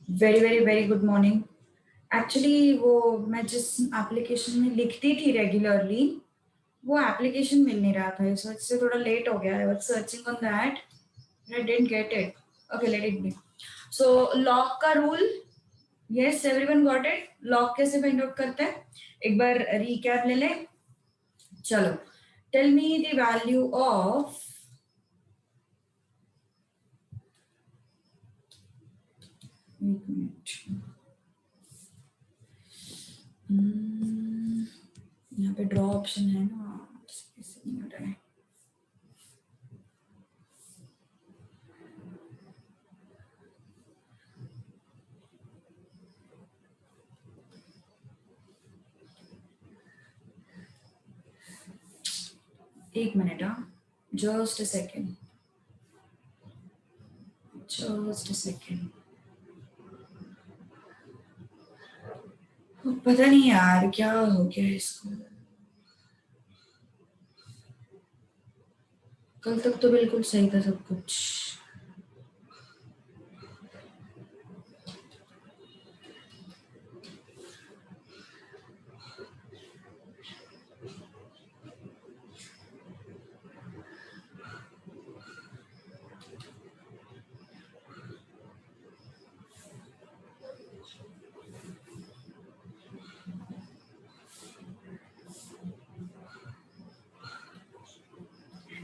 Very very very good morning. Actually वो मैं जिस एप्लीकेशन में लिखती थी रेगुलरली वो एप्लीकेशन मिल नहीं रहा था, इस वजह से थोड़ा लेट हो गया। I was searching on that, I didn't get it. Okay, let it be. So log का rule, yes everyone got it. Log कैसे फाइंड आउट करते हैं एक बार रिकैप ले लें। चलो, tell me the value of, एक मिनट, यहाँ पे ड्रॉ ऑप्शन है ना, इससे नहीं हो रहा है। एक मिनट, हाँ, just a second, just a second. पता नहीं यार क्या हो गया इसको। कल तक तो बिल्कुल सही था सब कुछ।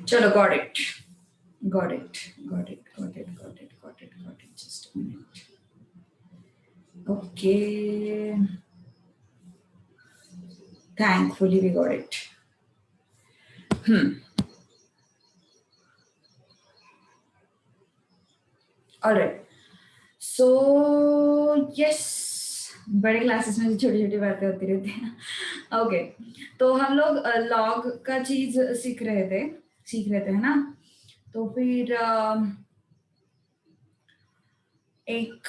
चलो, got it, got it, got it, got it, got it, got it, got it, just a minute. Okay, thankfully we got it. All right, so yes, बड़े क्लासेस में छोटी छोटी बातें होती रहती हैं। ओके, तो हम लोग लॉग का चीज सीख रहे थे, है ना। तो फिर एक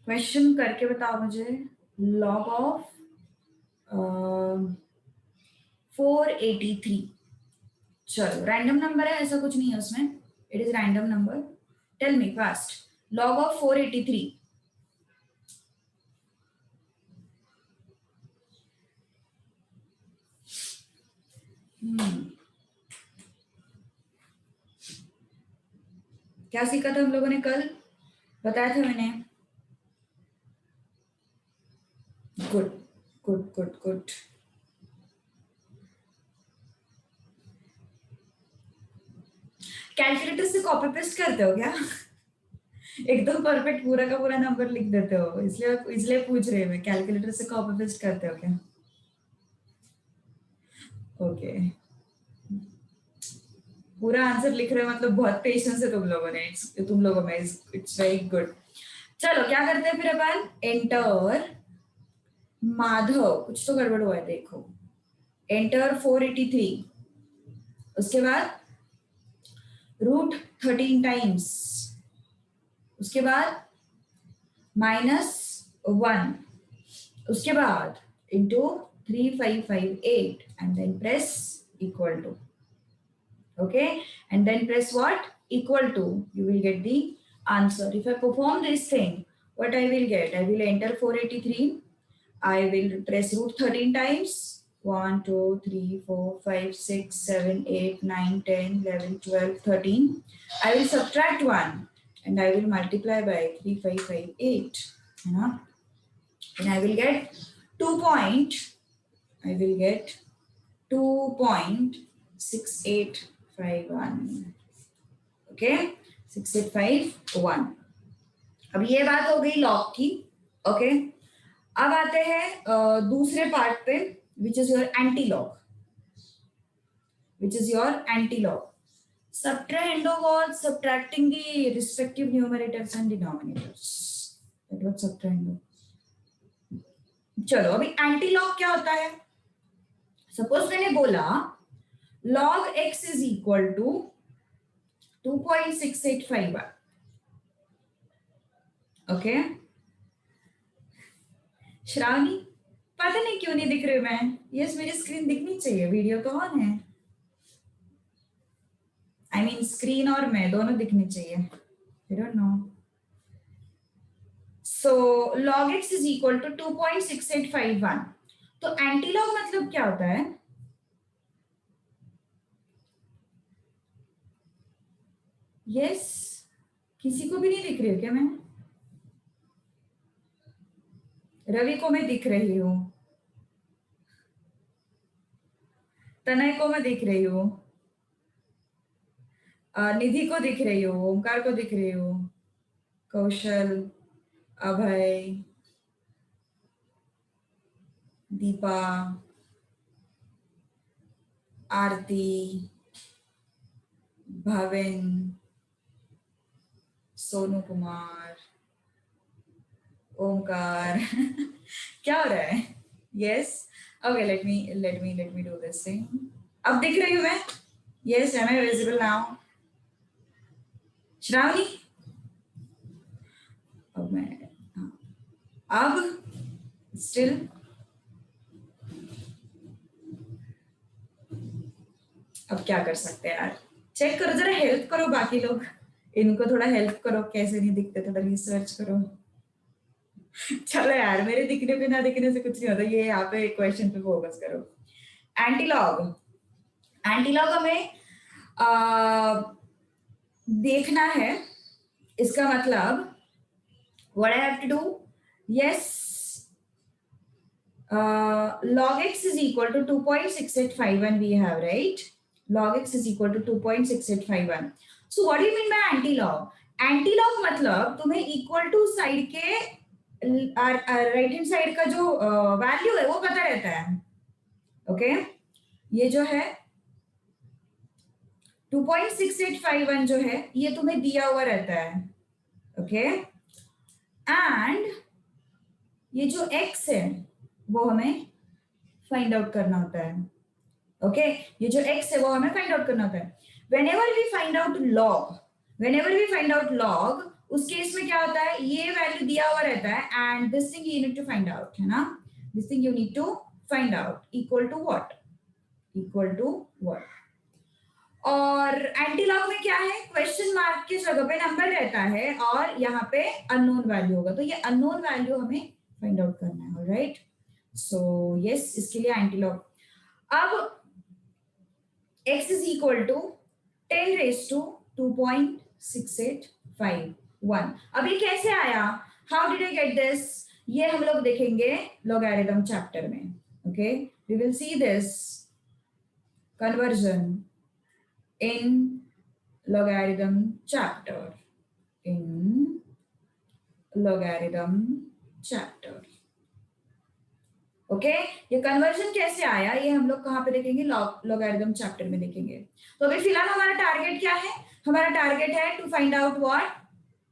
क्वेश्चन करके बताओ मुझे। Log of 483। चलो, रैंडम नंबर है, ऐसा कुछ नहीं है उसमें, it is random number. Tell me fast, log of 483। क्या सीखा था हम लोगों ने कल, बताया था मैंने। Good good good good. Calculator से कॉपी पेस्ट करते हो क्या? एकदम परफेक्ट पूरा का पूरा नंबर लिख देते हो, इसलिए इसलिए पूछ रहे हैं, कैलकुलेटर से कॉपी पेस्ट करते हो क्या? ओके, पूरा आंसर लिख रहे हो मतलब बहुत पेशेंस है तुम लोगों में, इट्स वेरी गुड। चलो, क्या करते हैं फिर अपन, एंटर माधव, कुछ तो गड़बड़ हुआ है देखो। एंटर 483, उसके बाद रूट 13 टाइम्स, उसके बाद -1, उसके बाद into 3558 and then press equal to. Okay, and then press what, equal to, you will get the answer. If I perform this thing, what I will get, I will enter 483, I will press root 13 times, 1 2 3 4 5 6 7 8 9 10 11 12 13. I will subtract 1 and I will multiply by 3558, you know, and I will get 2 point, I will get 2.6851. Okay, 6851। अब ये बात हो गई log की। Okay, अब आते हैं दूसरे पार्ट पे, which is your anti log, Subtrahendo was subtracting the respective numerators and denominators. That was subtrahendo. चलो, अभी एंटी लॉग क्या होता है। सपोज मैंने बोला log x is equal to 2.6851. Okay, Shravani, पता नहीं क्यों नहीं दिख रही मैं। यस, मेरी स्क्रीन दिखनी चाहिए, वीडियो तो ऑन है। आई मीन स्क्रीन और मैं दोनों दिखनी चाहिए। I don't know. So log x is equal to 2.6851। तो एंटीलॉग मतलब क्या होता है? यस, किसी को भी नहीं दिख रही हूँ क्या मैं? रवि को मैं दिख रही हूँ, तनय को मैं दिख रही हूँ, निधि को दिख रही हूँ, ओमकार को दिख रही हूँ, कौशल, अभय, दीपा, आरती, भविन, सोनू कुमार, ओमकार क्या हो रहा है? Yes, okay, let me do this thing. अब दिख रही हूँ मैं? Yes, am I visible now? Shravani, अब मैं, हाँ, अब स्टिल अब क्या कर सकते हैं यार? चेक करो, जरा हेल्प करो बाकी लोग, इनको थोड़ा हेल्प करो, कैसे नहीं दिखते थोड़ा रिसर्च करो। चलो यार, मेरे दिखने पे ना दिखने से कुछ नहीं होता, ये यहाँ पे क्वेश्चन पे फोकस करो। एंटीलॉग, एंटीलॉग हमें देखना है, इसका मतलब what I have to do? Yes, log x is equal to 2.6851 we have, right? Log x is equal to 2.6851. So what do you mean by anti-log? Anti-log मतलब तुम्हें equal to side के right hand side का जो value है वो पता रहता है। ओके, ये जो है 2.6851 जो है ये तुम्हें दिया हुआ रहता है। ओके, एंड ये जो x है वो हमें फाइंड आउट करना होता है। ओके, ये जो x है वो हमें फाइंड आउट करना होता है। Whenever we find out log, whenever we find out log, उस केस में क्या होता है, ये वैल्यू दिया हुआ रहता है and this thing you need to find out, है ना? This thing you need to find out equal to what, equal to what. और एंटीलॉग में क्या है, क्वेश्चन मार्क की जगह पे नंबर रहता है और यहाँ पे अननोन वैल्यू होगा, तो ये अननोन वैल्यू हमें फाइंड आउट करना है। ऑलराइट, सो यस, इसके लिए एंटीलॉग। अब x is equal to 10 raised to 2.6851। अब ये कैसे आया, how did I get this, ये हम लोग देखेंगे लॉगरिथम चैप्टर में। Okay, we will see this conversion in logarithm chapter, in logarithm chapter। Okay, ये कन्वर्जन कैसे आया ये हम लोग कहाँ पे देखेंगे, लॉगरिथम चैप्टर में देखेंगे। तो अभी फिलहाल हमारा टारगेट क्या है, हमारा टारगेट है to find out what,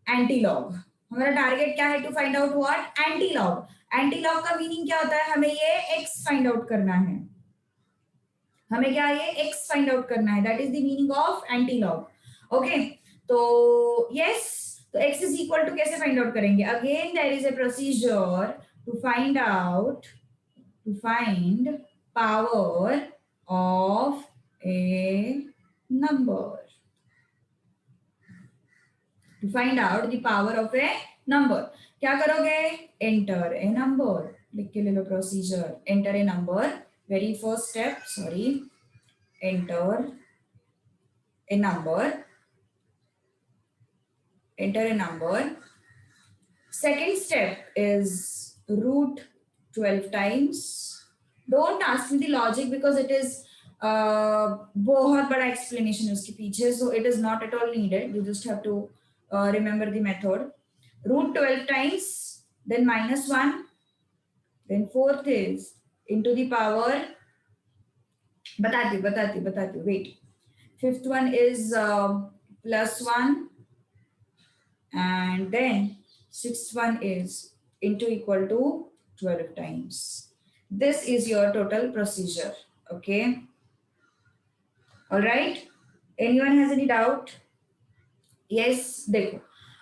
antilog. हमारा टारगेट क्या है, to find out what, antilog. Antilog का मीनिंग क्या होता है, हमें ये x फाइंड आउट करना है, हमें क्या ये x फाइंड आउट करना है, that is the meaning of antilog. Okay, तो यस, तो x इज इक्वल टू कैसे फाइंड आउट करेंगे, again there is a procedure to find out, to find power of a number, to find out the power of a number। क्या करोगे, enter a number, लिख के ले लो procedure, enter a number, very first step, sorry, enter a number, enter a number। Second step is root 12 times। Don't ask me the logic because it is बहुत बड़ा explanation है उसके पीछे, so it is not at all needed, you just have to remember the method। root 12 times, then -1, then fourth is into the power, बताती हूँ, wait, fifth one is +1, and then sixth one is into equal to 12 times। this is your total procedure। okay, all right, anyone has any doubt? yes, देखो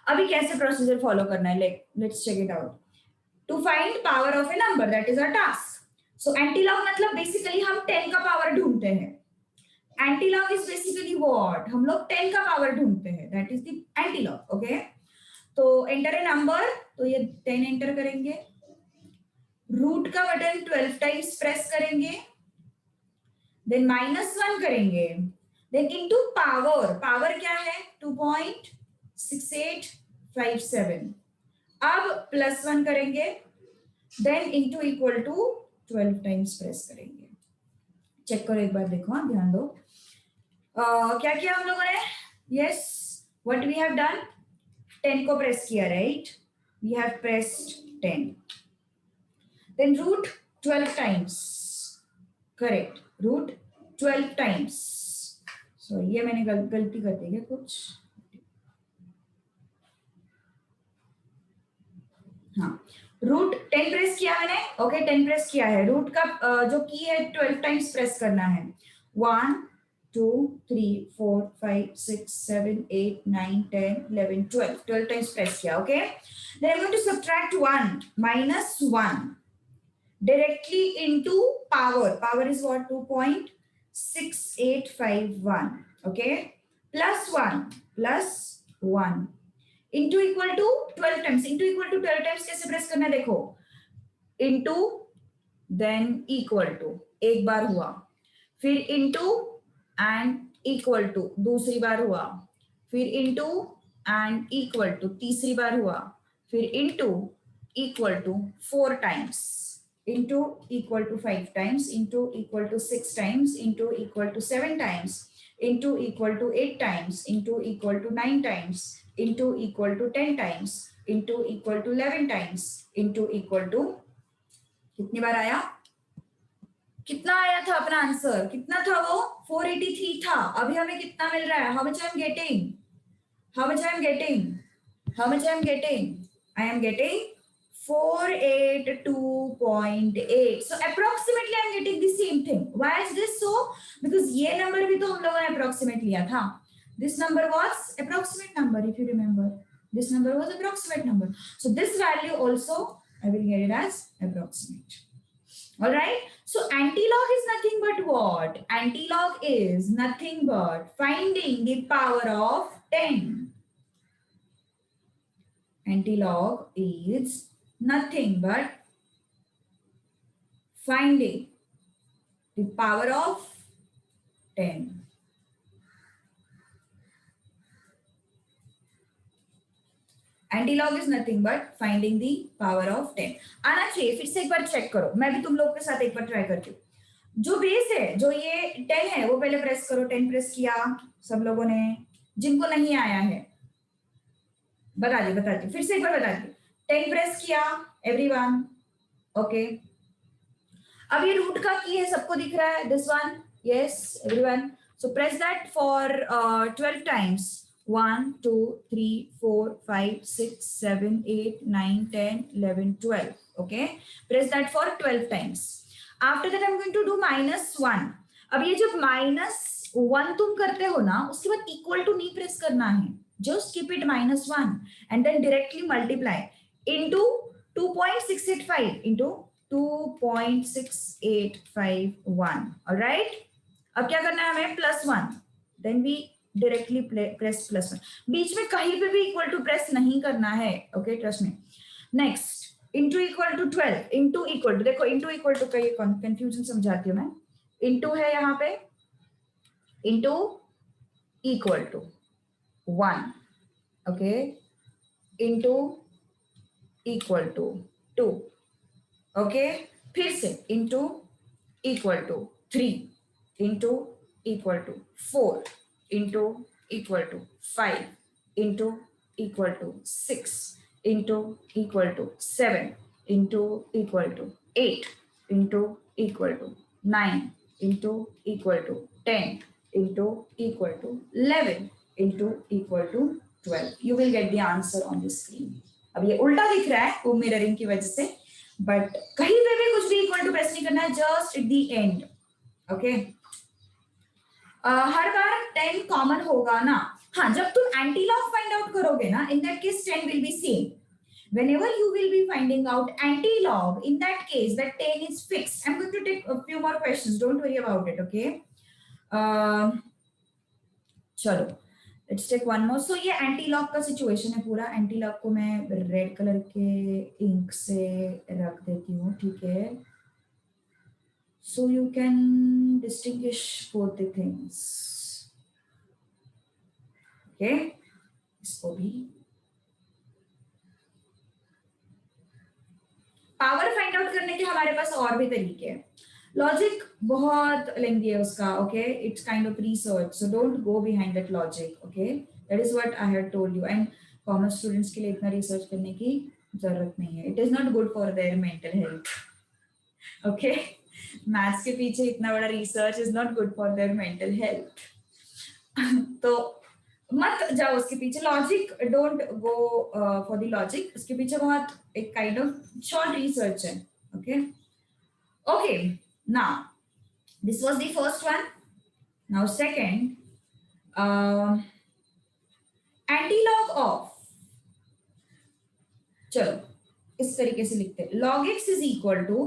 अभी कैसे procedure follow करना है, let's check it out. To find power of a number, that is a task. So antilog मतलब basically हम 10 का power ढूंढते हैं। एंटीलॉग इज बेसिकली व्हाट, हम लोग 10 का पावर ढूंढते हैं, that is the antilog. Okay, तो एंटर ए नंबर, तो ये 10 एंटर करेंगे, रूट का बटन 12 टाइम्स प्रेस करेंगे, देन -1 करेंगे, देन इनटू पावर, पावर क्या है 2.6857, अब +1 करेंगे, then into equal to 12 times press करेंगे। चेक करो एक बार, देखो हाँ, ध्यान दो। क्या किया हम लोगों ने? Yes, what we have done, 10 को प्रेस किया, right, we have pressed 10, then root 12 times, correct, root 12 times, sorry ये मैंने गलती कर दी है कुछ, हाँ, रूट 10 प्रेस किया मैंने, ओके 10 प्रेस किया है, रूट का जो की है 12 टाइम्स प्रेस करना है, 1 2 3 4 5 6 7 8 9 10 11 12 टाइम्स प्रेस किया, okay, then I'm going to subtract 1 -1 directly into power, power is what, 2.6851, okay, +1 into equal to 12 times, into equal to 12 times कैसे प्रेस करना है देखो, into then equal to, एक बार हुआ, फिर into and equal to दूसरी बार हुआ, फिर into and equal to तीसरी बार हुआ, फिर into equal to 4 times, into equal to 5 times, into equal to 6 times, into equal to 7 times, into equal to 8 times, into equal to 9 times, into equal to 10 times, into equal to 11 times, into equal to, कितनी बार आया, कितना आया था अपना answer, कितना था वो, 483 था, अभी हमें कितना मिल रहा है, how much I am getting, how much I am getting, how much I am getting, I am getting 482.8, so approximately I am getting the same thing. Why is this so? Because ये number भी तो हम लोगों ने approximate लिया था, this number was approximate number, if you remember, this number was approximate number, so this value also I will get it as approximate. All right, so antilog is nothing but what, antilog is nothing but finding the power of 10, antilog is nothing but finding the power of 10. Antilog is nothing but finding the power of 10। आना चाहिए, फिर से एक बार check करो, मैं भी तुम लोग के साथ एक बार ट्राई करती हूँ। जो बेस है, जो ये 10 है, वो पहले प्रेस करो, 10 प्रेस किया सब लोगों ने, जिनको नहीं आया है बता दी, फिर से एक बार बता दी, 10 प्रेस किया एवरीवन, ओके। अब ये रूट का की है, सबको दिख रहा है, this one, yes everyone, so press that for 12 times, 1 2 3 4 5 6 7 8 9 10 11 12, okay, press that for 12 times. After that I'm going to do -1. अब ये जब -1 तुम करते हो ना, उसके बाद इक्वल टू नहीं प्रेस करना है, just keep it -1 and then directly multiply into 2.685 into 2.685, all right. अब क्या करना है हमें, +1, then we डायरेक्टली प्रेस +1, बीच में कहीं पे भी इक्वल टू प्रेस नहीं करना है, ओके, ट्रस्ट में। Next into equal to 12, into equal to, देखो इनटू इक्वल टू का ये कंफ्यूजन समझाती हूँ मैं, इनटू है यहाँ पे, into equal to 1, okay, into equal to 2, okay, फिर से into equal to 3, into equal to 4, into equal to 5, into equal to 6, into equal to 7, into equal to 8, into equal to 9, into equal to 10, into equal to 11, into equal to 12. You will get the answer on the screen. अब ये उल्टा दिख रहा है वो mirroring की वजह से, बट कहीं पे भी कुछ भी इक्वल टू प्रेस नहीं करना है, just at the end, okay. Her bar 10 common होगा ना, हाँ, जब तुम एंटीलॉग फाइंड आउट करोगे ना, in that case 10 will be same, whenever you will be finding out antilog, in that case that 10 is fixed. I'm going to take a few more questions, don't worry about it, okay. चलो, let's take one more. सो ये anti lock का situation है पूरा. Anti lock को मैं red colour के ink से रख देती हूँ, ठीक है. So you can distinguish both the things. Okay, इसको भी. पावर फाइंड आउट करने के हमारे पास और भी तरीके हैं. लॉजिक बहुत लेंदी है उसका. Okay, it's kind of research, so don't go behind that logic. Okay, that is what I had told you. And commerce students के लिए इतना रिसर्च करने की जरूरत नहीं है. It is not good for their mental health. Okay, maths के पीछे इतना बड़ा research is not good for their mental health. तो मत जाओ उसके पीछे. Logic, don't go for the logic. उसके पीछे बहुत एक काइंड ऑफ शॉर्ट रिसर्च है. Okay, okay, now this was the first one. Now second, antilog of, चलो इस तरीके से लिखते हैं. log x is equal to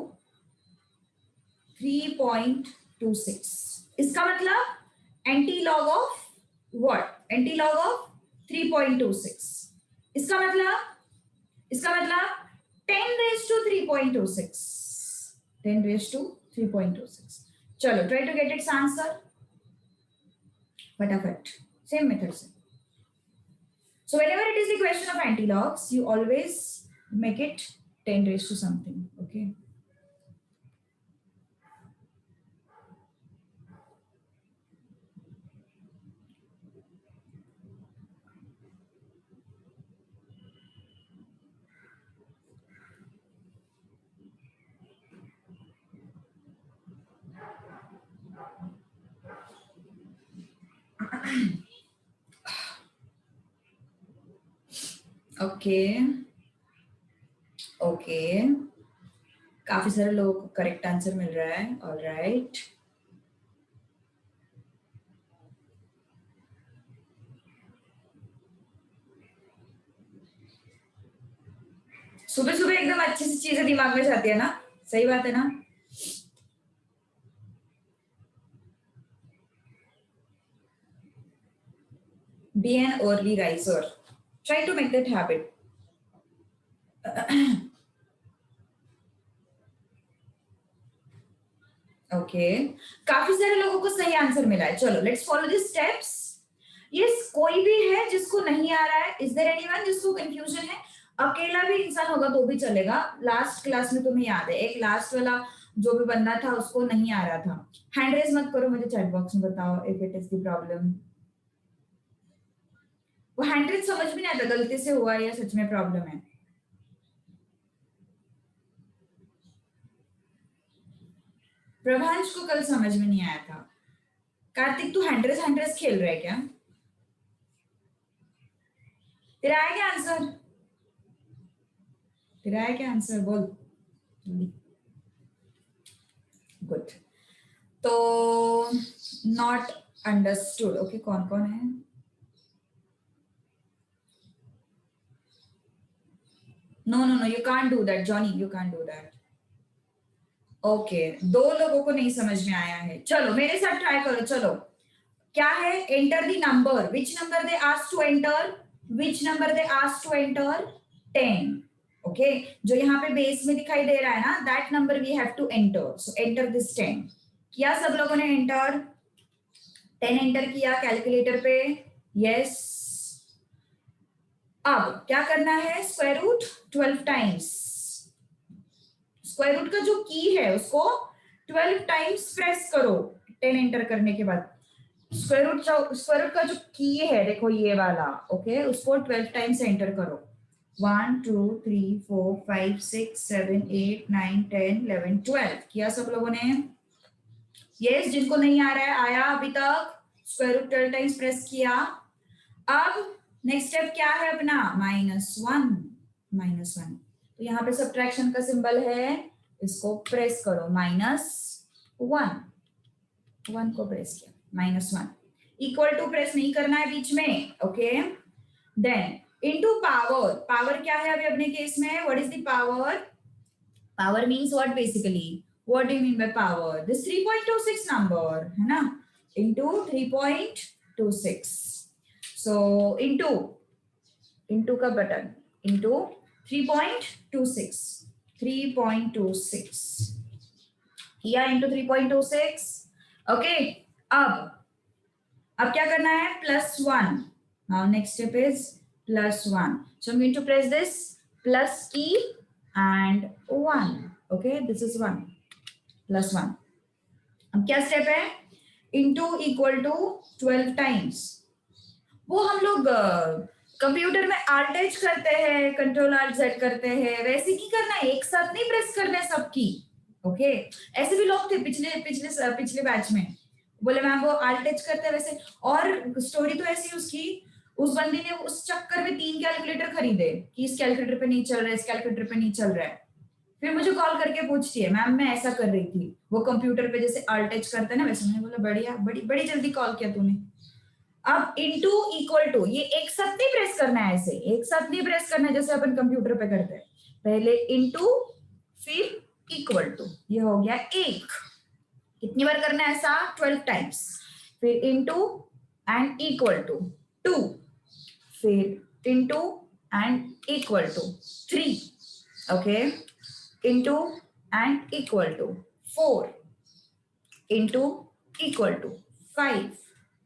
3.26. इसका मतलब antilog of what? Antilog of 3.26. इसका मतलब 10 raised to 3.26. 10 raised to 3.26. चलो, try to get its answer फटाफट, same method से. So whenever it is the question of antilogs, you always make it 10 raised to something. Okay. Okay okay, काफी सारे लोगों को correct answer मिल रहा है. Alright, सुबह सुबह एकदम अच्छी सी चीजें दिमाग में जाती है ना. सही बात है ना. Be an early riser. Try to make that habit. Okay, काफी सारे लोगों को सही आंसर मिला है. चलो, let's follow the steps. Yes, कोई भी है जिसको नहीं आ रहा है? इज देयर एनीवन जिसको कंफ्यूजन है? अकेला भी इंसान होगा तो भी चलेगा. लास्ट क्लास में तुम्हें याद है, एक लास्ट वाला जो भी बंदा था उसको नहीं आ रहा था. हैंड रेज मत करो, मुझे चैट बॉक्स में बताओ if it is the problem. वो हैंड रेज समझ में नहीं आता गलती से हुआ या सच में प्रॉब्लम है. प्रभांश को कल समझ में नहीं आया था. कार्तिक, तू हैंड्रेस खेल रहा है क्या? तेरा आया क्या आंसर? तेरा आया क्या आंसर? बोल. गुड. तो नॉट अंडरस्टूड. ओके, कौन कौन है? No no no, you can't do that Johnny, you can't do that. Okay, दो लोगों को नहीं समझ में आया है. चलो मेरे साथ ट्राई करो. चलो, क्या है? Enter the number. Which number they ask to enter? Which number they ask to enter? 10. Okay, जो यहाँ पे बेस में दिखाई दे रहा है ना, that number we have to enter. So enter this 10. किया सब लोगों ने एंटर? 10 एंटर किया कैलकुलेटर पे. यस. अब क्या करना है? Square root 12 times. Square root का जो की है उसको 12 टाइम्स प्रेस करो 10 एंटर करने के बाद. स्क्वायर रूट का जो की है, देखो ये वाला. ओके, उसको 12 टाइम्स एंटर करो. 1 2 3 4 5 6 7 8 9 10 11 12. किया सब लोगों ने? यस. जिनको नहीं आ रहा है, आया अभी तक? स्क्वायर रूट 12 टाइम्स प्रेस किया. अब नेक्स्ट स्टेप क्या है अपना? -1. -1. तो यहाँ पे सब्ट्रैक्शन का सिंबल है, इसको प्रेस करो. -1. 1 को प्रेस किया. -1 इक्वल टू प्रेस नहीं करना है बीच में. Okay, then into power. Power क्या है अभी अपने केस में? What is the power? Power means what basically? What do you mean by power? This 3.26 number है ना, इनटू 3.26. सो इनटू का बटन इनटू 3.26 किया इनटू 3.26. ओके, अब क्या करना है, +1. Now next step is +1. So I am going to press this +E and 1. Okay, this is 1 +1. अब क्या स्टेप है, इनटू इक्वल टू 12 टाइम्स. वो हम लोग कंप्यूटर में Alt H करते हैं, Ctrl Alt Z करते हैं, वैसे ही करना है, एक साथ नहीं प्रेस करना है सबकी. ओके, ऐसे भी लोग थे पिछले बैच में, बोले मैम वो Alt H करते हैं वैसे. और स्टोरी तो ऐसी उसकी, उस बंदी ने उस चक्कर में 3 कैलकुलेटर खरीदे कि इस कैलकुलेटर पे नहीं चल रहा है, इस कैलकुलेटर पे नहीं चल रहा है. फिर मुझे कॉल करके पूछती है, मैम मैं ऐसा कर रही थी, वो कंप्यूटर पे जैसे Alt H करते हैं ना वैसे. मैंने बोला बढ़िया, बड़ी जल्दी कॉल किया तूने. अब इनटू इक्वल टू, ये एक साथ नहीं प्रेस करना है, ऐसे एक साथ नहीं प्रेस करना है जैसे अपन कंप्यूटर पे करते हैं. पहले इनटू फिर इक्वल टू, ये हो गया 1. कितनी बार करना है ऐसा, 12 टाइम्स. फिर इनटू एंड इक्वल टू 2, फिर into and equal to 3. Okay, into and equal to 4, into equal to 5,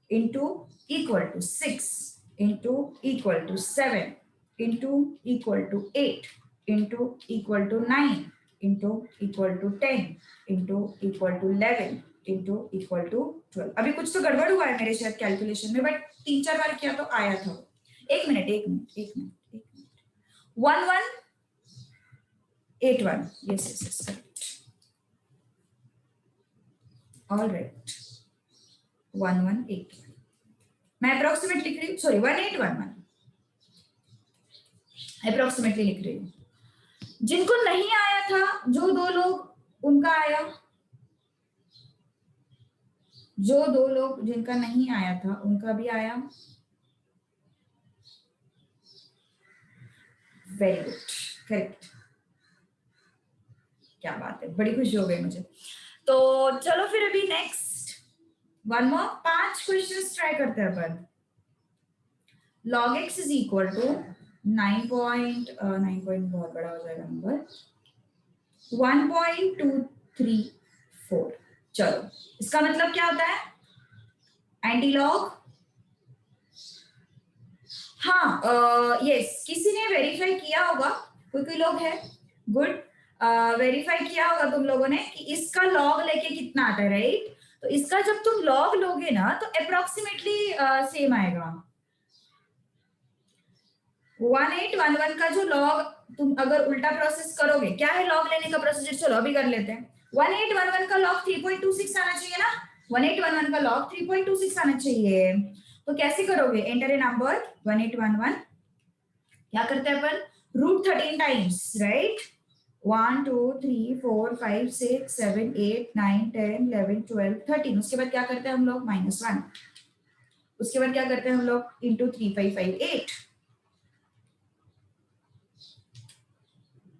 into equal to 6, into equal to 7, into equal to 8, into equal to 9, into equal to 10, into equal to 11, into equal to 12. अभी कुछ तो गड़बड़ हुआ है मेरे शायद calculation में, but 3-4 बार किया तो आया था. एक minute 1181. yes correct. All right, 1181. मैं अप्रोक्सीमेट लिख रही हूँ, सॉरी 1811 अप्रोक्सीमेटली लिख रही हूँ. जिनको नहीं आया था, जो 2 लोग उनका आया, जो 2 लोग जिनका नहीं आया था उनका भी आया. Very good, correct. क्या बात है, बड़ी खुशी हो गई मुझे. तो चलो फिर अभी next one more 5 questions try करते हैं अपन. log x is equal to 9 बहुत बड़ा हो जाएगा नंबर, 1.234. चलो, इसका मतलब क्या होता है, एंटी लॉग. हाँ, यस, किसी ने वेरीफाई किया होगा, कोई लोग है, गुड. वेरीफाई किया होगा तुम लोगों ने कि इसका लॉग लेके कितना आता है, राइट. तो इसका जब तुम लॉग लोगे ना तो अप्रोक्सीमेटली सेम आएगा. 1811 का जो लॉग तुम अगर उल्टा प्रोसेस करोगे, क्या है लॉग लेने का प्रोसीजर, चलो अभी कर लेते हैं. 1811 का लॉग 3.26 आना चाहिए ना, 1811 का लॉग 3.26 आना चाहिए. तो कैसे करोगे, एंटर ए नंबर 1811, क्या करते हैं अपन, √13 टाइम्स, राइट. 1 2 3 4 5 6 7 8 9 10 11 12 13. उसके बाद क्या करते हैं हम लोग, -1. उसके बाद क्या करते हैं हम लोग, इंटू 3558.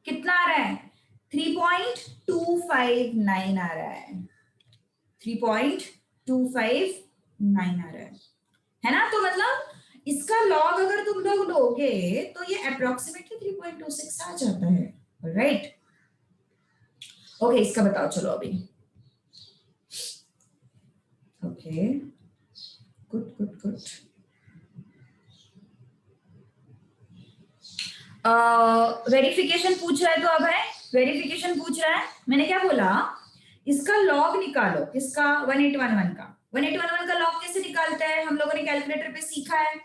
कितना आ रहा है, 3.259 आ रहा है, 3.259 आ रहा है ना. तो मतलब इसका लॉग अगर तुम लोग लोगे तो ये अप्रोक्सीमेटली 3.26 आ जाता है, राइट. ओके, इसका बताओ चलो अभी. Okay, good. वेरिफिकेशन पूछ रहा है, तो अब है वेरिफिकेशन पूछ रहा है. मैंने क्या बोला, इसका लॉग निकालो, किसका, 1811 का. 1811 का लॉग कैसे निकालते हैं, हम लोगों ने कैलकुलेटर पे सीखा है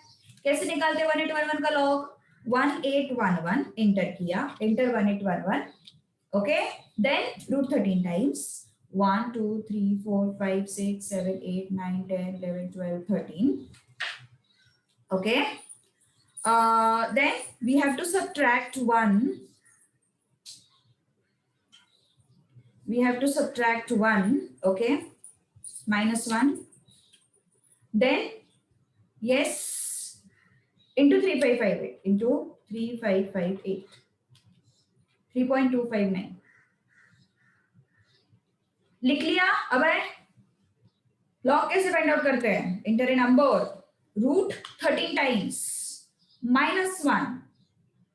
कैसे निकालते हैं 1811 का लॉग. 1811 एंटर किया, enter 1811. Okay, then √13 times 1 2 3 4 5 6 7 8 9 10 11 12 13. Okay, then we have to subtract 1. We have to subtract 1, okay, -1. Then yes, into 3558, into 3558, 3.259 लिख लिया. अब है लॉग कैसे फाइंड आउट करते हैं, enter a number root 13 times minus 1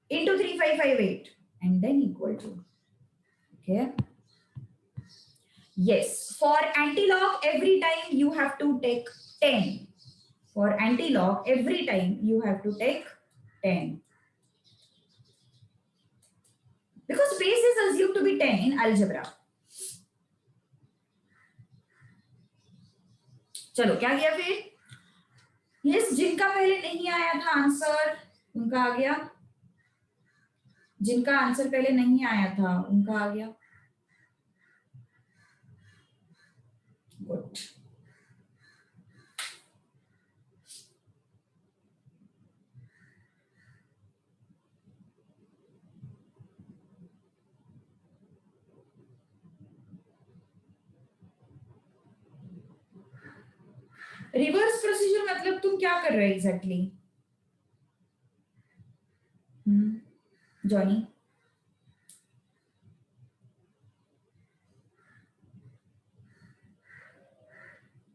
into 3558 and then equal to. Okay. Yes, for anti-log every time you have to take 10. For anti-log every time you have to take 10. Because base is assumed to be 10 in algebra. चलो क्या किया फिर? Yes, जिनका पहले नहीं आया था answer उनका आ गया, जिनका आंसर पहले नहीं आया था उनका आ गया. गुड. रिवर्स प्रोसीजर मतलब तुम क्या कर रहे हो एग्जैक्टली? जॉनी,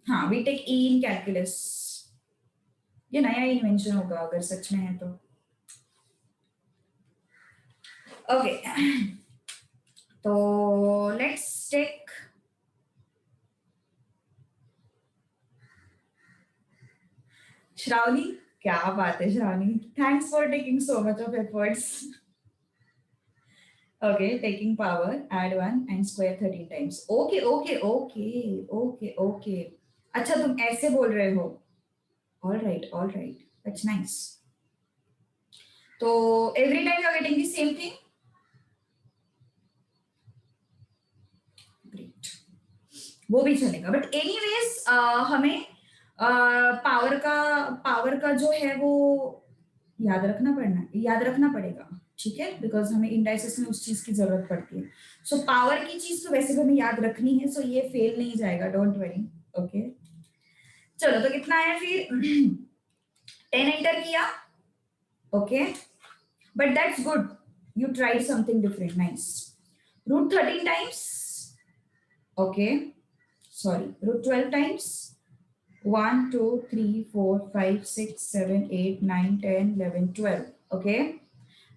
हाँ, we take E in calculus. ये नया इन्वेंशन होगा अगर सच में है तो. ओके, तो लेट्स टेक श्रावणी. क्या बात है Shravani, thanks for taking so much of efforts. Okay, taking power, add 1 and square 13 times. Okay. अच्छा तुम ऐसे बोल रहे हो. All right. That's nice. So every time you are getting the same thing. Great. वो भी चलेगा. But anyways, हमें पावर का जो है वो याद रखना पड़ेगा. ठीक है, बिकॉज हमें इंडाइसेस में उस चीज की जरूरत पड़ती है. सो पावर की चीज तो वैसे भी हमें याद रखनी है, सो ये फेल नहीं जाएगा, डोंट वरी. ओके, चलो तो कितना है फिर? 10 एंटर किया. Okay, but that's good, you tried something different. Nice. Root 13 times. Okay, sorry, root 12 times. 1 2 3 4 5 6 7 8 9 10 11 12. Okay,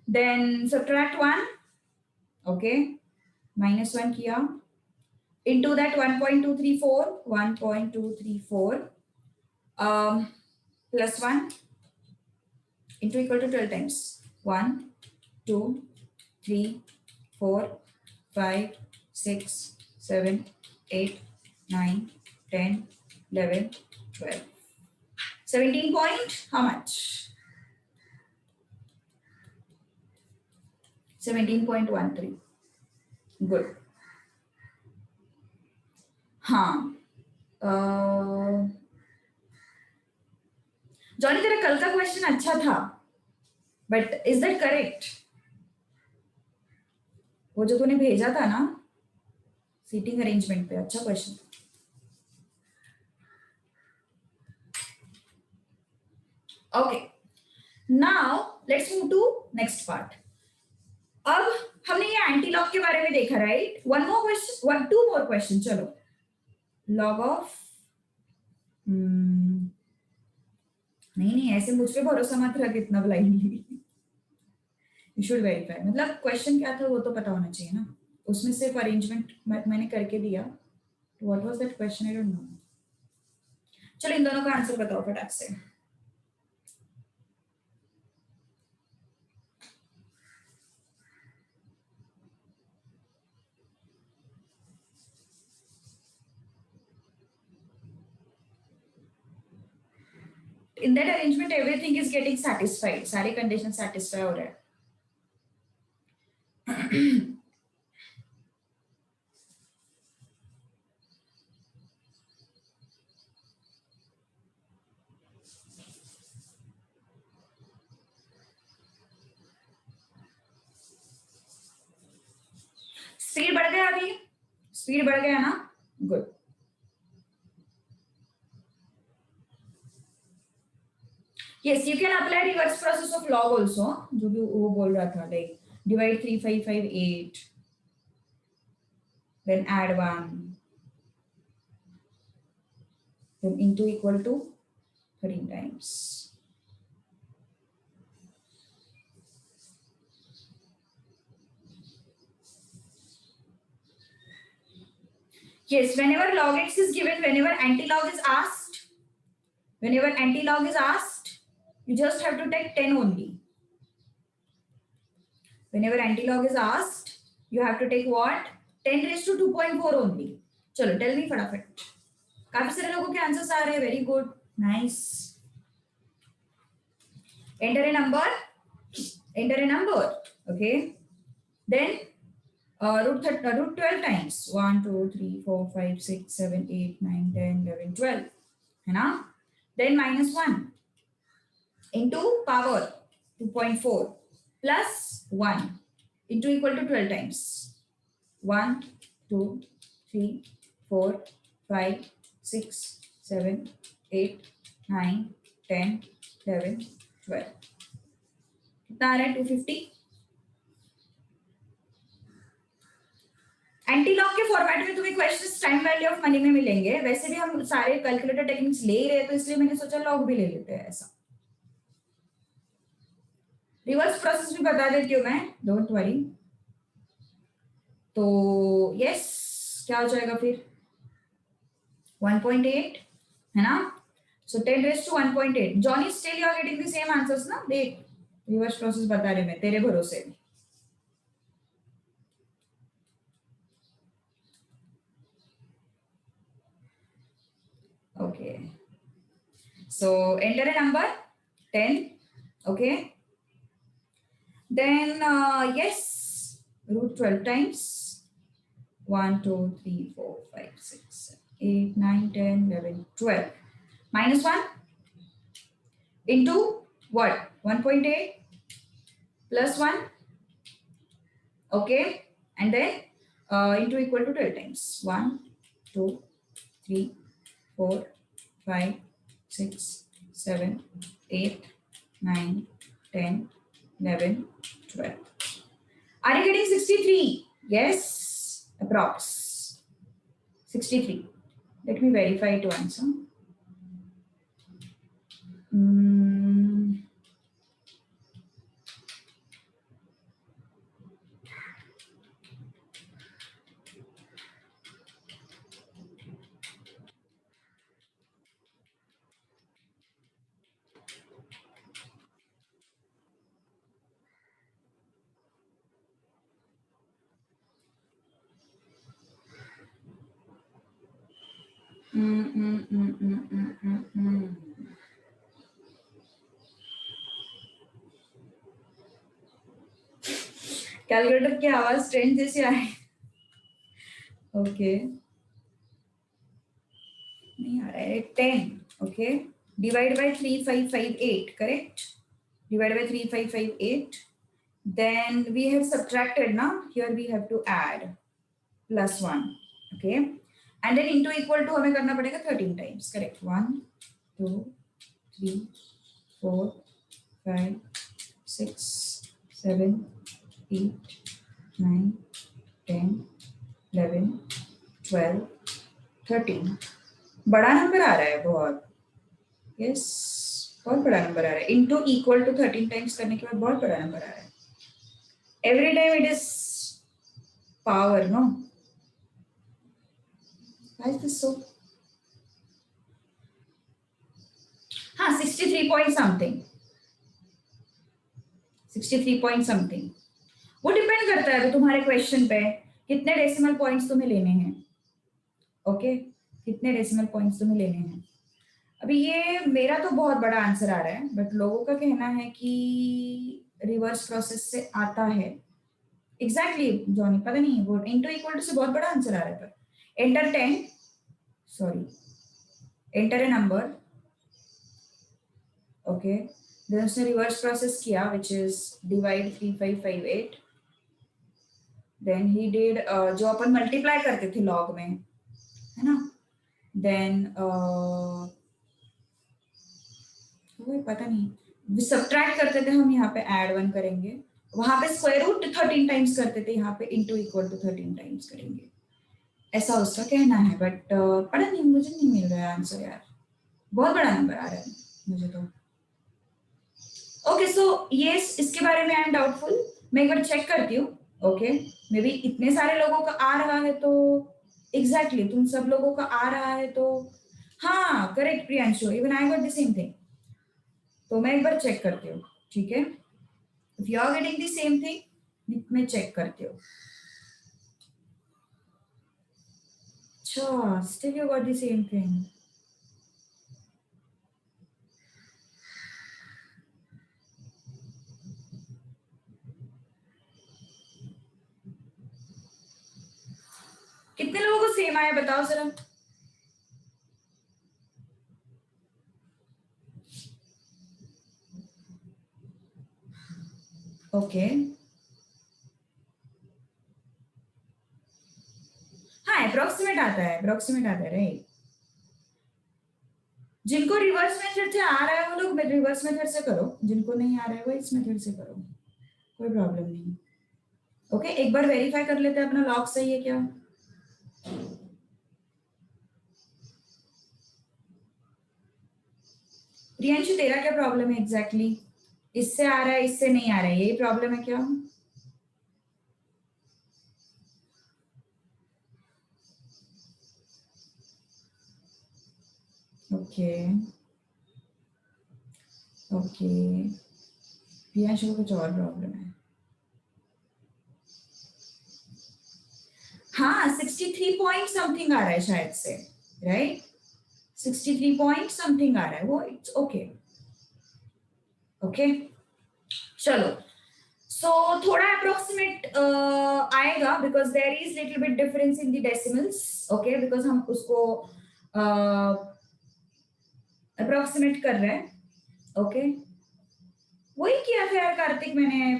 then subtract 1. Okay, minus 1 किया. Into that 1.234 plus 1 into equal to 12 times. 1 2 3 4 5 6 7 8 9 10 11 12. 17 point how much? 17.13. Good. हाँ, Johnny तेरा कल का question अच्छा था, but is that correct? वो जो तूने भेजा था ना सीटिंग अरेंजमेंट पे, अच्छा question. Okay, now let's move to next part. अब हमने ये एंटीलॉग के बारे में देखा, राइट? Two more question. चलो, लॉग ऑफ, नहीं ऐसे मुझ पे भरोसा मत रख इतना ब्लाइंडली. You should verify. मतलब क्वेश्चन क्या था वो तो पता होना चाहिए ना. उसमें सिर्फ अरेंजमेंट मैंने करके दिया. What was that question? I don't no. चलो इन दोनों का आंसर बताओ फटाक से. In that arrangement everything is getting satisfied, सारे conditions satisfy हो रहे हैं. स्पीड बढ़ गया, अभी स्पीड बढ़ गया ना? Good. yes, you can apply reverse process of log also, जो भी वो बोल रहा था, like divide 3558 then add 1 then into equal to 13 times. Yes, whenever log x is given, whenever anti-log is asked, you just have to take 10 only. Whenever anti-log is asked, you have to take what? 10 raised to 2.4 only. चलो tell me फटाफट. काफी सारे लोगों के answers आ रहे हैं. Very good, nice. Enter a number. Okay. Then root 12 times. 1, 2, 3, 4, 5, 6, 7, 8, 9, 10, 11, 12. है ना? Then minus 1 into power 2.4 plus 1 into equal to 12 times. 1, 2, 3, 4, 5, 6, 7, 8, 9, 10, 11, 12. कितना आ रहा है? 250. एंटीलॉग के फॉर्मेट में तुम्हें questions time value of money में मिलेंगे. वैसे भी हम सारे कैलकुलेटर टेक्निक्स ले ही रहे हैं, तो इसलिए मैंने सोचा लॉग भी ले लेते हैं. ऐसा रिवर्स प्रोसेस भी बता देती हूँ मैं, डोंट वरी. तो यस, क्या हो जाएगा फिर? 1.8 है ना? So 10 raised to 1.8. Johnny, still you are getting the same answers ना? देख, रिवर्स प्रोसेस बता रहे मैं तेरे भरोसे. Okay. So enter a number 10. Okay. Then yes, root 12 times. 1, 2, 3, 4, 5, 6, 7, 8, 9, 10, 11, 12. Minus 1 into what? 1.8 plus 1. Okay. And then into equal to 12 times. 1, 2, 3, 4, 5, 6, 7, 8, 9, 10, 11, 12. Are you getting 63? Yes, approx. 63. Let me verify to answer. Calculator की आवाज train जैसी आई. Okay, नहीं आ रहा है. 10. Okay, divide by 3558. Correct, divide by 3558. Then we have subtracted now. Here we have to add plus 1. Okay, and then into equal to हमें करना पड़ेगा 13 times. Correct. 1, 2, 3, 4, 5, 6, 7, 8, 9, 10, 11, 12, 13. बड़ा नंबर आ रहा है बहुत. यस, बहुत बड़ा नंबर आ रहा है. इनटू इक्वल टू 13 टाइम्स करने के बाद बहुत बड़ा नंबर आ रहा है. Every time it is power, no? Why is this so? हाँ, 63 पॉइंट समथिंग. 63 point something. वो डिपेंड करता है तो तुम्हारे क्वेश्चन पे कितने डेसिमल पॉइंट्स तुम्हें लेने हैं. ओके, कितने डेसिमल पॉइंट्स तुम्हें लेने हैं. अभी ये मेरा तो बहुत बड़ा आंसर आ रहा है, बट लोगों का कहना है कि रिवर्स प्रोसेस से आता है. एग्जैक्टली जॉनी, पता नहीं, वो इनटू इक्वल टू से बहुत बड़ा आंसर आ रहा है. पर enter 10, sorry, enter a number. Okay, then उसने रिवर्स प्रोसेस किया, which is divide 3558. Then he did जो अपन मल्टीप्लाई करते थे लॉग में, है ना? देन पता नहीं, सब्ट्रैक्ट करते थे हम, यहाँ पे ऐड 1 करेंगे. वहां पे स्क्वायर रूट 13 टाइम्स करते थे, यहाँ पे इनटू इक्वल टू 13 टाइम्स करेंगे. ऐसा उसका कहना है, बट पता नहीं, मुझे नहीं मिल रहा है आंसर यार. बहुत बड़ा नंबर आ रहा है. मुझे तो। ओके सो ये इसके बारे में आई एम डाउटफुल, मैं एक बार चेक करती हूँ। ओके मे बी इतने सारे लोगों का आ रहा है तो एग्जैक्टली तुम सब लोगों का आ रहा है तो हाँ correct Priyanshu, even I got the same thing. तो मैं एक बार चेक करती हूँ, ठीक है। If you are getting the same thing मैं चेक करती हूँ। अच्छा still you got the same thing. कितने लोगों को सेम आया बताओ जरा। ओके हाँ अप्रोक्सीमेट आता है, अप्रोक्सीमेट आता है राइट। जिनको रिवर्स मेथड से आ रहा है वो लोग रिवर्स मेथड से करो, जिनको नहीं आ रहा है वो इस मेथड से करो, कोई प्रॉब्लम नहीं। ओके एक बार वेरीफाई कर लेते हैं अपना लॉग सही है क्या। प्रियांशु तेरा क्या प्रॉब्लम है एग्जैक्टली इससे आ रहा है इससे नहीं आ रहा है, यही प्रॉब्लम है क्या। ओके ओके प्रियांशु को कुछ और प्रॉब्लम है। हाँ 63 पॉइंट समथिंग आ रहा है शायद से, राइट 63 पॉइंट समथिंग आ रहा है वो, इट्स ओके ओके चलो। सो थोड़ा अप्रोक्सीमेट आएगा because there is little bit difference in the decimals, okay because हम उसको अप्रोक्सीमेट कर रहे हैं। ओके वही किया था यार कार्तिक मैंने,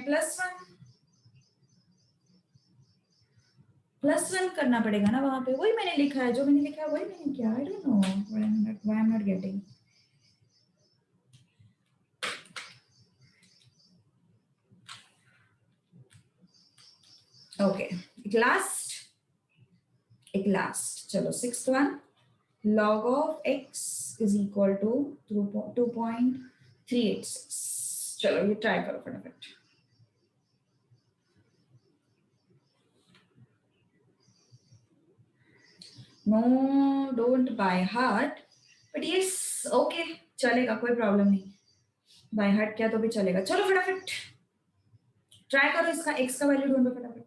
+1 करना पड़ेगा ना वहां पे, वही मैंने लिखा है, जो मैंने लिखा है वही मैंने किया। आई don't know why I am not getting. Okay एक लास्ट चलो 6th one, log of x is equal to 2.386। चलो ये ट्राई करो फटाफट। No don't by heart but yes okay चलेगा कोई प्रॉब्लम नहीं, बाय हार्ट क्या तो भी चलेगा। चलो फटाफट ट्राई करो, इसका x का वैल्यू ढूंढो फटाफट।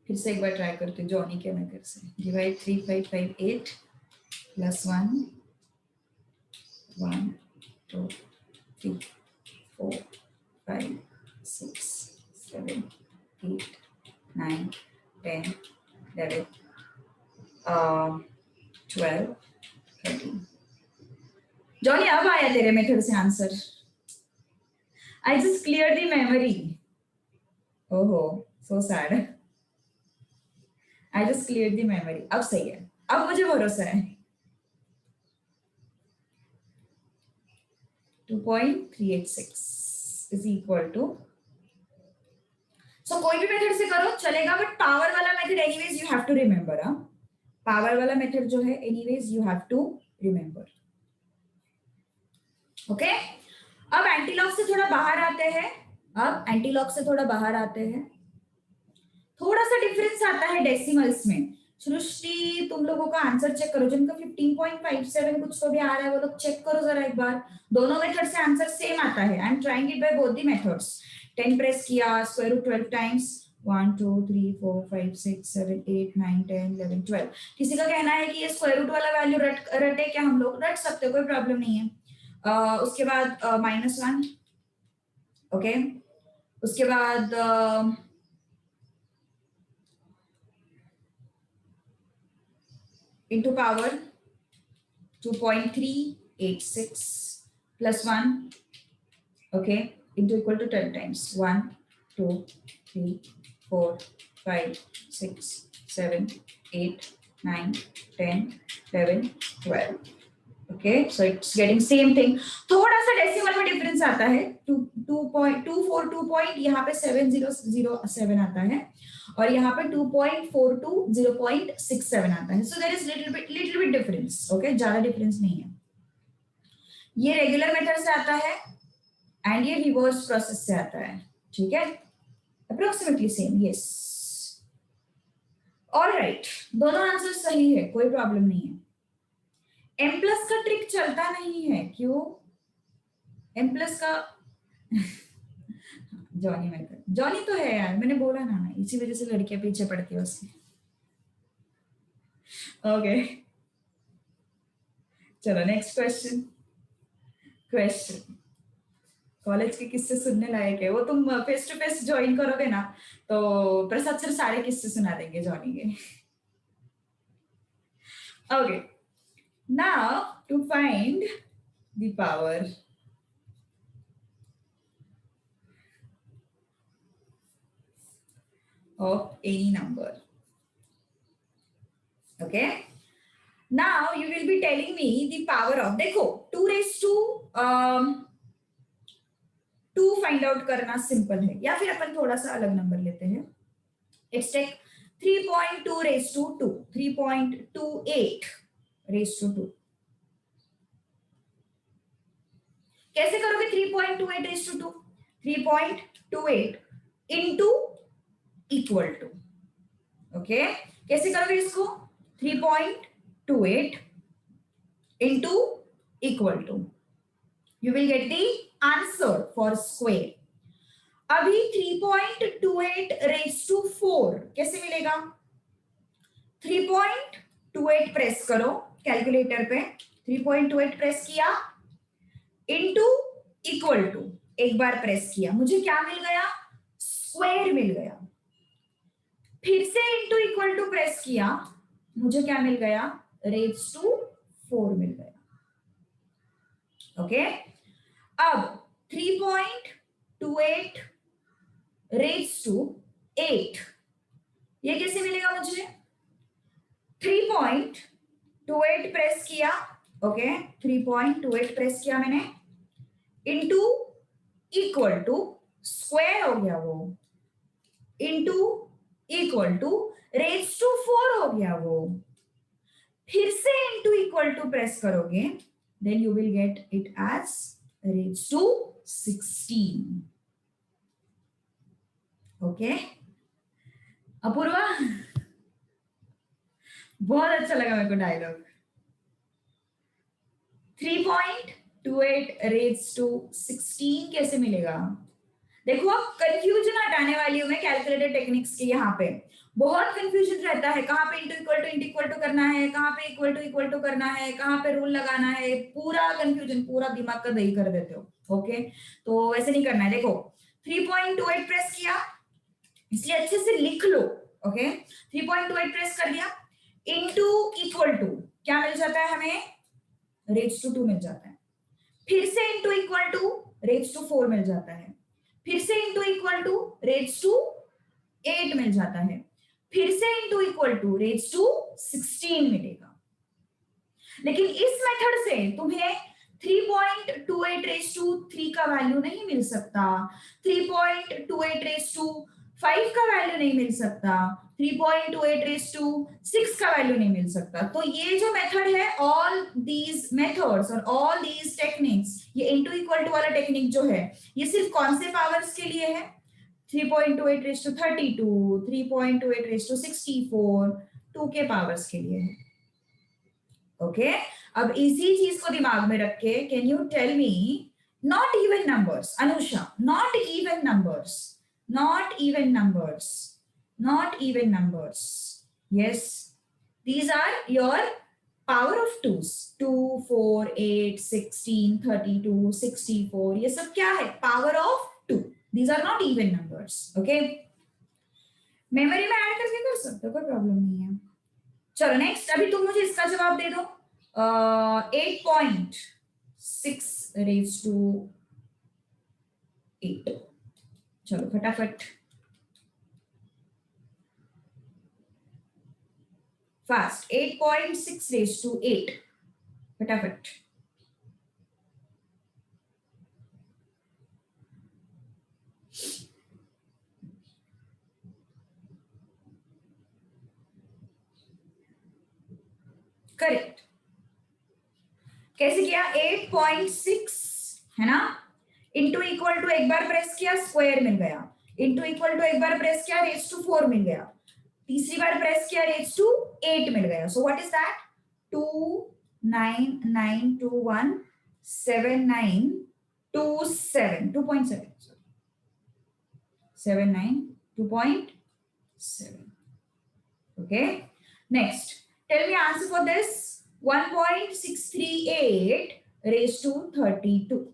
फिर से एक बार ट्राई करते हैं जॉनी के मेथड से। डिवाइड 3558 +1 1 2 3 4 5 6 7 8 9 10 11 12 13। जॉनी अब आया तेरे मेथड से answer. I just clear the memory. ओहो so sad. I just clear the memory, अब सही है, अब मुझे भरोसा है। 2.386 इज इक्वल टू, सो कोई भी मेथड से करो चलेगा बट पावर वाला method anyways you have to remember. हाँ पावर वाला मेथड जो है anyways you have to remember. Okay अब एंटीलॉग से थोड़ा बाहर आते हैं, अब एंटीलॉग से थोड़ा बाहर आते हैं। थोड़ा सा डिफरेंस आता है डेसिमल्स में। सृष्टि तुम लोगों का आंसर चेक करो, जिनका 15.57 कुछ तो भी आ रहा है वो लोग चेक करो जरा एक बार। दोनों मेथड से आंसर सेम आता है। I am trying it by both the methods. 10 press किया, स्क्वायर रूट 12 टाइम्स, 1 2 3 4 5 6 7 8 9 10 11 12। किसी का कहना है कि ये स्क्वायर रूट वाला वैल्यू रटे क्या, हम लोग रट सकते, कोई प्रॉब्लम नहीं है। उसके बाद -1 ओके, उसके बाद into power 2.386 +1 okay into equal to 10 times 1 2 3 4 5 6 7 8 9 10 11 12 okay so it's getting same thing. थोड़ा सा डेसिमल में डिफरेंस आता है. 2.242 यहाँ पे 7007 आता है और यहाँ पे 2.42 0.67 आता है. So there is little bit difference. Okay ज्यादा डिफरेंस नहीं है. ये रेगुलर मेथड से आता है एंड ये रिवर्स प्रोसेस से आता है. ठीक है, अप्रोक्सीमेटली सेम. यस, ऑलराइट, दोनों आंसर सही है, कोई प्रॉब्लम नहीं है. M प्लस का ट्रिक चलता नहीं है, क्यों? M प्लस का जॉनी मेथड, जॉनी तो है यार, मैंने बोला ना, इसी वजह से लड़कियां पीछे पड़ती है उसके. ओके चलो नेक्स्ट क्वेश्चन. कॉलेज के किस्से सुनने लायक है. वो तुम फेस टू फेस ज्वाइन करोगे ना तो प्रसाद सर सारे किस्से सुना देंगे जॉनी के. Okay, now to find the power of any number. Okay, now you will be telling me the power of, देखो 2 raised to 2 फाइंड आउट करना सिंपल है, या फिर अपन थोड़ा सा अलग नंबर लेते हैं. Let's take 3.2 raised to 2, 3.28 raised to 2. कैसे करोगे 3.28 raised to 2? 3.28 into equal to. Okay, कैसे करोगे इसको? 3.28 into equal to. You will get the answer for square. अभी 3.28 रेज टू 4 कैसे मिलेगा? 3.28 प्रेस करो कैलकुलेटर पे. 3.28 प्रेस किया इनटू इक्वल टू, एक बार प्रेस किया, मुझे क्या मिल गया? स्क्वायर मिल गया. फिर से इनटू इक्वल टू प्रेस किया, मुझे क्या मिल गया? रेज टू 4 मिल गया. ओके, अब 3.28 रेज टू 8 ये कैसे मिलेगा मुझे? 3.28 प्रेस किया. ओके, 3.28 प्रेस किया मैंने इनटू इक्वल टू, स्क्वायर हो गया वो, into equal to raise to 4 हो गया वो. फिर से इनटू इक्वल टू प्रेस करोगे, then you will get it as raise to 16. Okay Apoorva, बहुत अच्छा लगा मेरे को डायलॉग. 3.28 रेज टू 16 कैसे मिलेगा? देखो अब कंफ्यूजन हटाने वाली हूं मैं कैलकुलेटर टेक्निक्स के. यहाँ पे बहुत कंफ्यूजन रहता है, कहाँ पे इंटू इक्वल टू करना है, कहाँ पे इक्वल टू करना है, कहाँ पे रूल लगाना है. पूरा कंफ्यूजन, पूरा दिमाग का दही कर देते हो. ओके, तो ऐसे नहीं करना है. देखो 3.28 प्रेस किया, इसलिए अच्छे से लिख लो. ओके, 3.28 प्रेस कर दिया इनटू इक्वल टू, क्या मिल जाता है हमें? रेज टू 2 मिल जाता है. फिर से into equal to raise to 4 मिल जाता है. फिर से into equal to raise to 8 मिल जाता है. फिर से into equal to raise to 16 मिलेगा. लेकिन इस मेथड से तुम्हें 3.28 रेज टू 3 का वैल्यू नहीं मिल सकता, 3.28 रेज टू 5 का वैल्यू नहीं मिल सकता, 3.28 रेज टू 6 का वैल्यू नहीं मिल सकता. तो ये जो मेथड है, ऑल दीज मेथड्स और ऑल दीज टेक्निक्स, ये इनटू इक्वल टू वाला टेक्निक जो है, ये सिर्फ कौन से पावर्स के लिए है? 3.28 रेज टू 32, 3.28 रेज टू 64, 2 के पावर्स के लिए है. ओके, अब इसी चीज को दिमाग में रख के can you tell me not even numbers, Anusha, not even numbers, not even numbers, not even numbers. Yes, these are your power of 2s. 2, 4, 8, 16, 32, 64. ये सब क्या है? Power of 2. These are not even numbers. Okay, memory में add करके कर सकते हो, कोई प्रॉब्लम नहीं है. चलो नेक्स्ट, अभी तुम मुझे इसका जवाब दे दो. 8.6 रेज टू 8. चलो फटाफट, फास्ट. 8.6 रेज टू 8, फटाफट. करेक्ट। कैसे किया? 8.6 है ना, इंटू इक्वल टू एक बार प्रेस किया स्क्वायर मिल गया, इंटू इक्वल टू एक बार प्रेस किया रेज टू 4 मिल गया, तीसरी बार प्रेस किया रेज टू 8 मिल गया। So what is that? 299217927 2.7 2.7. Okay, next tell me answer for this. 1.638 raised to 32.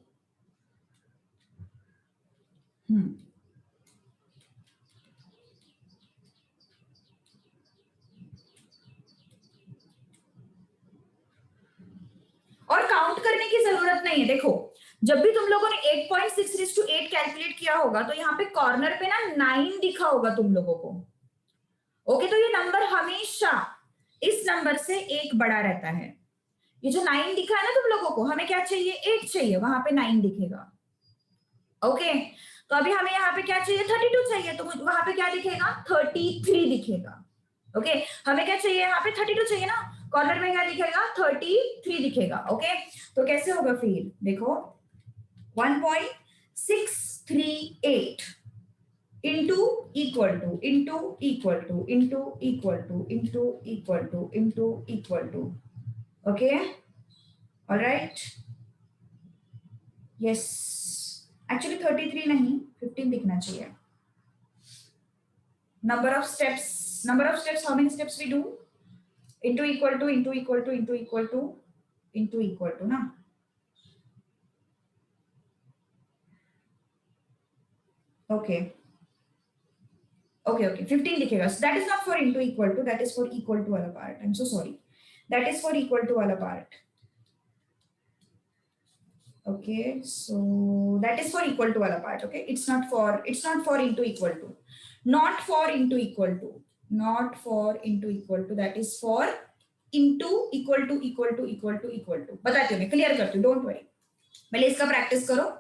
और काउंट करने की जरूरत नहीं है। देखो जब भी तुम लोगों ने 8.6:8 कैलकुलेट किया होगा तो यहाँ पे कॉर्नर पे ना 9 दिखा होगा तुम लोगों को। ओके, तो ये नंबर हमेशा इस नंबर से एक बड़ा रहता है। ये जो 9 दिखा है ना तुम लोगों को, हमें क्या चाहिए? 8 चाहिए, वहां पे 9 दिखेगा। ओके, तो अभी हमें यहाँ पे क्या चाहिए? 32 चाहिए, तो वहां पे क्या दिखेगा? 33 दिखेगा। ओके, हमें क्या चाहिए? यहाँ पे 32 चाहिए ना, कॉर्नर में क्या दिखेगा? 33 दिखेगा। ओके, तो कैसे होगा फिर? देखो 1.638 into equal to into equal to into equal to into equal to into equal to. Okay, alright, yes, actually 33 नहीं 15 दिखना चाहिए। number of steps how many steps we do? Into equal to into equal to into equal to into equal to ना। okay 15 दिखेगा। so that is not for into equal to, that is for equal to वाला part. I'm so sorry, that is for equal to वाला part. okay, so that is for equal to वाला part. okay, it's not for into equal to, not for into equal to, not for into equal to, that is for into equal to equal to equal to equal to। बताती हूँ मैं, clear करती हूँ, don't worry, पहले इसका practice करो।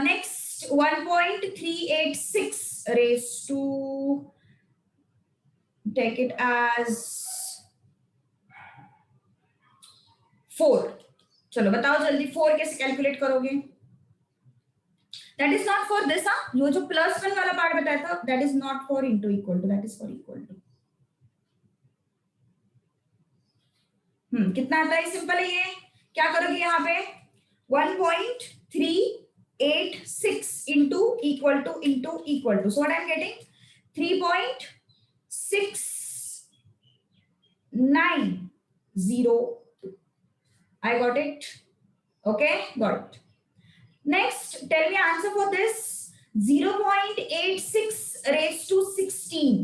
Next 1.386 raised to, take it as 4। चलो बताओ जल्दी 4 कैसे कैलकुलेट करोगे? That is not for this, हाँ, ये जो +1 वाला पार्ट बताया था, that is not for into equal to, that is for equal to. कितना आता है? सिंपल है ये। क्या करोगे यहाँ पे? 1.386 into equal to into equal to, so what I am getting? 3.690। I got it. Okay, got it. Next, tell me answer for this. 0.86 raised to 16।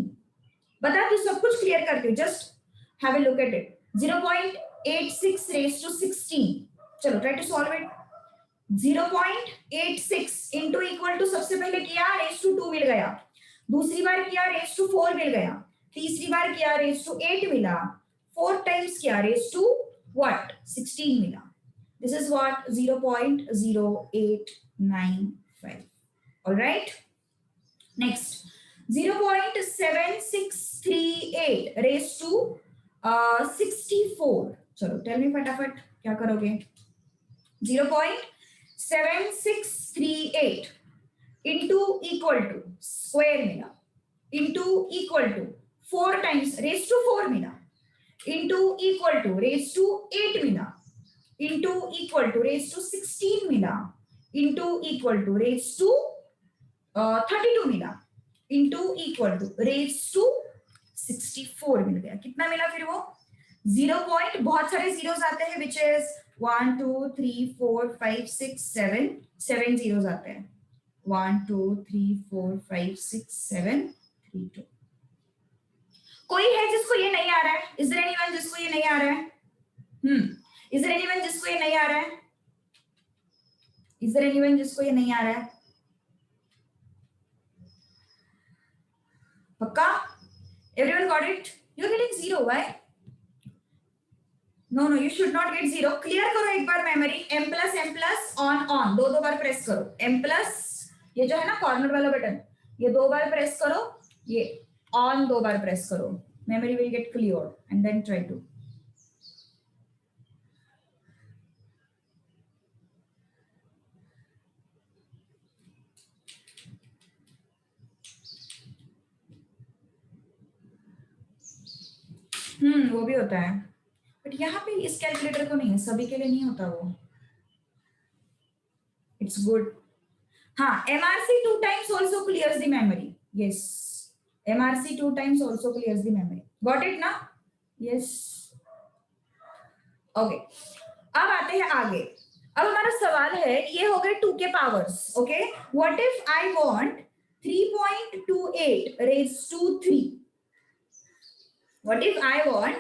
बता तू सब कुछ क्लियर करती हूँ, just have a look at it. 0.86 raised to 16। चलो try to solve it. 0.86 into equal to, सबसे पहले किया raised to 2 मिल गया, दूसरी बार किया raised to 4 मिल गया, तीसरी बार किया raised to 8 मिला, 4 times किया raised to what? 16 मिला। This is what? 0.0895। all right, next 0.7638 raised to 64। चलो टेल मी फटाफट क्या करोगे? 0.7638 इंटू इक्वल टू स्क्वायर मिला, into equal to 4 times raise to 4 मिला, into equal to raise to 8 मिला, into equal to raise to 16 मिला, into equal to raise to 32 मिला, into equal to raise to 64 मिल गया। कितना मिला फिर वो? 0 पॉइंट, बहुत सारे जीरोस आते हैं, विच इज 1 2 3 4 5 6 7 7 जीरोस आते हैं। 1 2 3 4 5 6 7 3 2। कोई है जिसको ये नहीं आ रहा है? इज देयर एनीवन जिसको ये नहीं आ रहा है? इज देयर एनीवन जिसको ये नहीं आ रहा है? इज देयर एनीवन जिसको ये नहीं आ रहा है? पक्का? Everyone got it? You're getting 0, why? No, you should not get 0. Clear करो एक बार मेमोरी। M plus on दो बार प्रेस करो। M plus, ये जो है ना कॉर्नर वाला बटन, ये 2 बार प्रेस करो, ये ऑन 2 बार प्रेस करो। Memory will get cleared and then try to वो भी होता है, बट यहाँ पे इस कैलकुलेटर को नहीं है, सभी के लिए नहीं होता वो. It's good. हाँ, MRC 2 times also clears the memory. Yes, MRC 2 times also clears the memory. Got it ना? Yes. Okay. अब आते हैं आगे. अब हमारा सवाल है, ये हो गए 2 के powers. Okay, what if I want 3.28 raised to 3? What if I want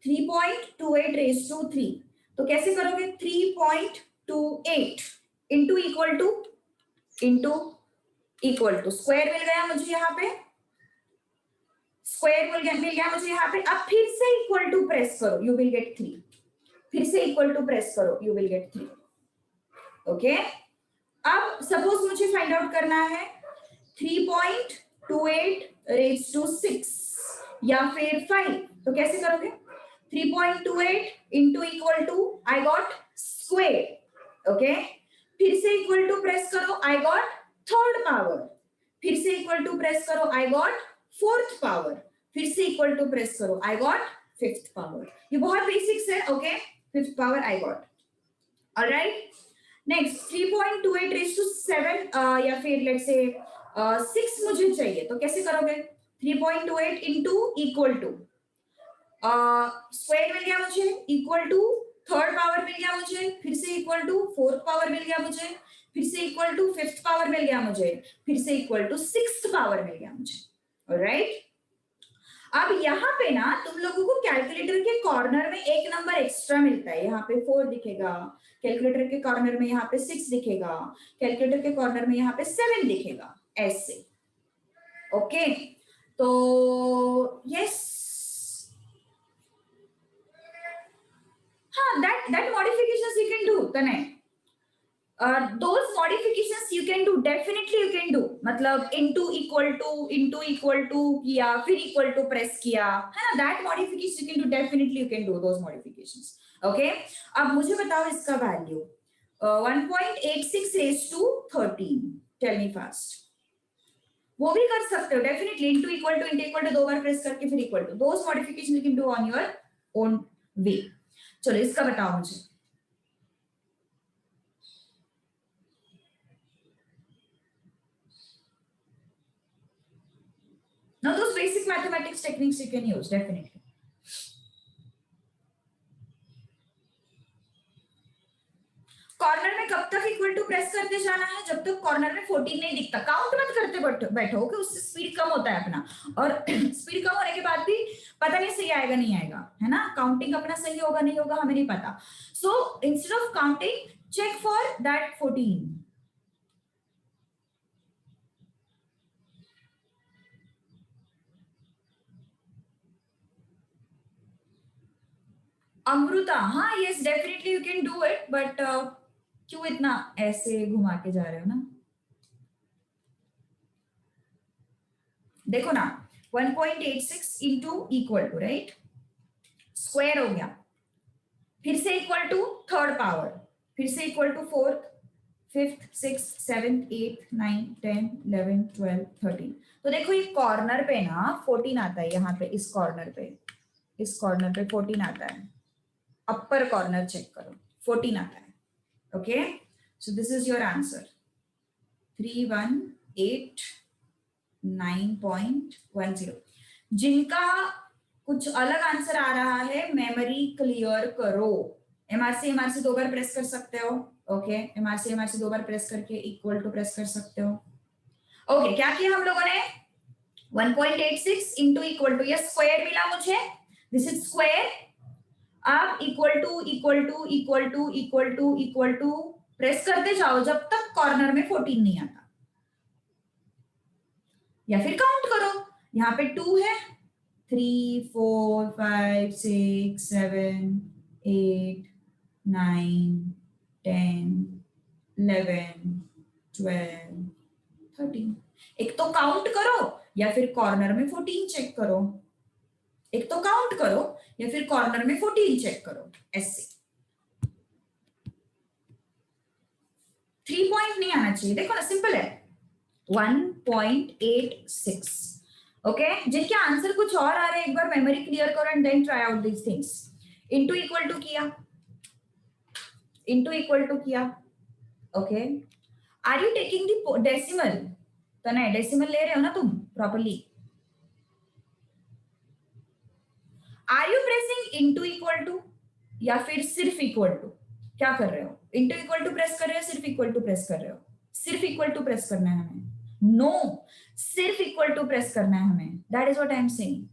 3.28 raised to 3? तो कैसे करोगे? 3.28 इंटू इक्वल टू स्क्वायर मिल गया मुझे यहाँ पे, स्क्वायर मिल गया मुझे यहाँ पे. अब फिर से इक्वल टू प्रेस करो, यू विल गेट 3. फिर से इक्वल टू प्रेस करो, यू विल गेट 3. ओके, अब सपोज मुझे फाइंड आउट करना है 3.28 रेज टू 6 या फिर 5, तो कैसे करोगे? 3.28 into equal to I got square. Okay, फिर से इक्वल टू प्रेस करो, आई गॉट थर्ड पावर. फिर से इक्वल टू प्रेस करो, आई गॉट फोर्थ पावर. फिर से इक्वल टू प्रेस करो, आई गॉट फिफ्थ पावर. ये बहुत बेसिक्स है. Okay, fifth power I got. Alright, next 3.28 raise to 7 या फिर लेट्स से 6 मुझे चाहिए, तो कैसे करोगे? 3.28 इंटू इक्वल टू स्क्वायर मिल गया मुझे, इक्वल टू थर्ड पावर मिल गया मुझे, फिर से इक्वल टू फोर्थ पावर मिल गया मुझे, फिर से इक्वल टू फिफ्थ पावर मिल गया मुझे, फिर से इक्वल टू सिक्स्थ पावर मिल गया मुझे. ऑलराइट, अब यहाँ पे ना तुम लोगों को कैलकुलेटर के कॉर्नर में एक नंबर एक्स्ट्रा मिलता है. यहाँ पे 4 दिखेगा, कैलकुलेटर के कॉर्नर में यहाँ पे 6 दिखेगा, कैलकुलेटर के कॉर्नर में यहाँ पे 7 दिखेगा, ऐसे. ओके, तो यस, हाँ, that modifications you can do, Tanay. Those modifications you can do, definitely you can do. मतलब into equal to किया, फिर equal to press किया, है ना? That modification you can do, definitely you can do those modifications. Okay, अब मुझे बताओ इसका value 1.86 raised to 13. Tell me fast. वो भी कर सकते हो definitely, into equal to 2 bar press करके फिर equal to. Those modifications you can do on your own way. चलो इसका बताओ मुझे. Now those basic mathematics techniques you can use definitely. Corner में कब तक इक्वल टू प्रेस करते जाना है? जब तक कॉर्नर में 14 नहीं दिखता. काउंट मत करते बैठो कि उससे स्पीड कम होता है अपना, और स्पीड कम होने के बाद भी पता नहीं सही आएगा नहीं आएगा, है ना? काउंटिंग अपना सही होगा नहीं होगा हमें नहीं पता. So instead of counting, check for that 14. Amrita, हाँ, yes definitely you can do it, but क्यों इतना ऐसे घुमा के जा रहे हो ना? देखो ना, 1.86 into equal to, right, square हो गया, फिर से इक्वल टू थर्ड पावर, फिर से equal to fourth, fifth, six, seventh, eight, 9, 10, 11, 12, 13. तो देखो ये कॉर्नर पे ना 14 आता है. यहाँ पे इस कॉर्नर पे 14 आता है. अपर कॉर्नर चेक करो, 14 आता है. Okay, so this is your answer, 318.9.10. जिनका कुछ अलग आंसर आ रहा है, मेमोरी क्लियर करो. एमआरसी 2 बार प्रेस कर सकते हो. ओके, एमआरसी 2 बार प्रेस करके इक्वल टू प्रेस कर सकते हो. ओके, क्या किया हम लोगों ने? 1.86 इंटू इक्वल टू, ये स्क्वायर मिला मुझे, दिस इज स्क्वायर. आप इक्वल टू प्रेस करते जाओ जब तक कॉर्नर में 14 नहीं आता, या फिर काउंट करो. यहाँ पे 2 है, 3, 4, 5, 6, 7, 8, 9, 10, 11, 12, 13. एक तो काउंट करो या फिर कॉर्नर में 14 चेक करो. एक तो काउंट करो या फिर कॉर्नर में 14 चेक करो. ऐसे 3 पॉइंट नहीं आना चाहिए. देखो ना, सिंपल है. 1.86 ओके जिनके आंसर कुछ और आ रहे हैं एक बार मेमोरी क्लियर करो and then try out these things. Into equal to किया, इनटू इक्वल टू किया. Okay are you taking the decimal? तो नहीं डेसिमल ले रहे हो ना तुम properly. Are you pressing into equal to या फिर सिर्फ इक्वल टू? क्या कर रहे हो? इनटू इक्वल टू प्रेस कर रहे हो, सिर्फ इक्वल टू प्रेस कर रहे हो? सिर्फ इक्वल टू प्रेस करना है हमें. नो सिर्फ इक्वल टू प्रेस करना है हमें. That is what I am saying.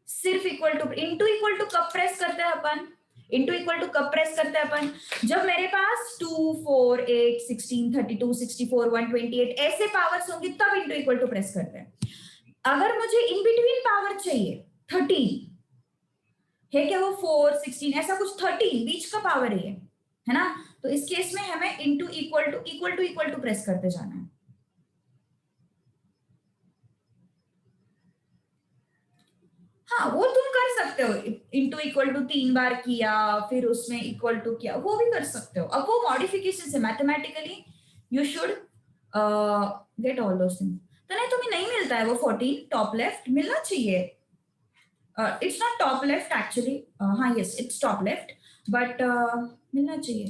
सिर्फ equal to. Into equal to कब प्रेस करते हैं अपन? इनटू इक्वल टू कब प्रेस करते हैं अपन? जब मेरे पास 2 4 8 16 32 64 128 ऐसे पावर्स होंगे तब इनटू इक्वल टू प्रेस करते हैं. अगर मुझे इन बिटवीन पावर चाहिए 13 है क्या, वो 4 16 ऐसा कुछ 13 बीच का पावर है ना, तो इस केस में हमें इनटू इक्वल टू प्रेस करते जाना है. हाँ वो तुम कर सकते हो. इनटू इक्वल टू 3 बार किया फिर उसमें इक्वल टू किया, वो भी कर सकते हो. अब वो मॉडिफिकेशन है, mathematically you should get all those things. तो नहीं तुम्हें नहीं मिलता है वो 14 टॉप लेफ्ट, मिलना चाहिए. It's not top left actually. हाँ yes it's top left but मिलना चाहिए.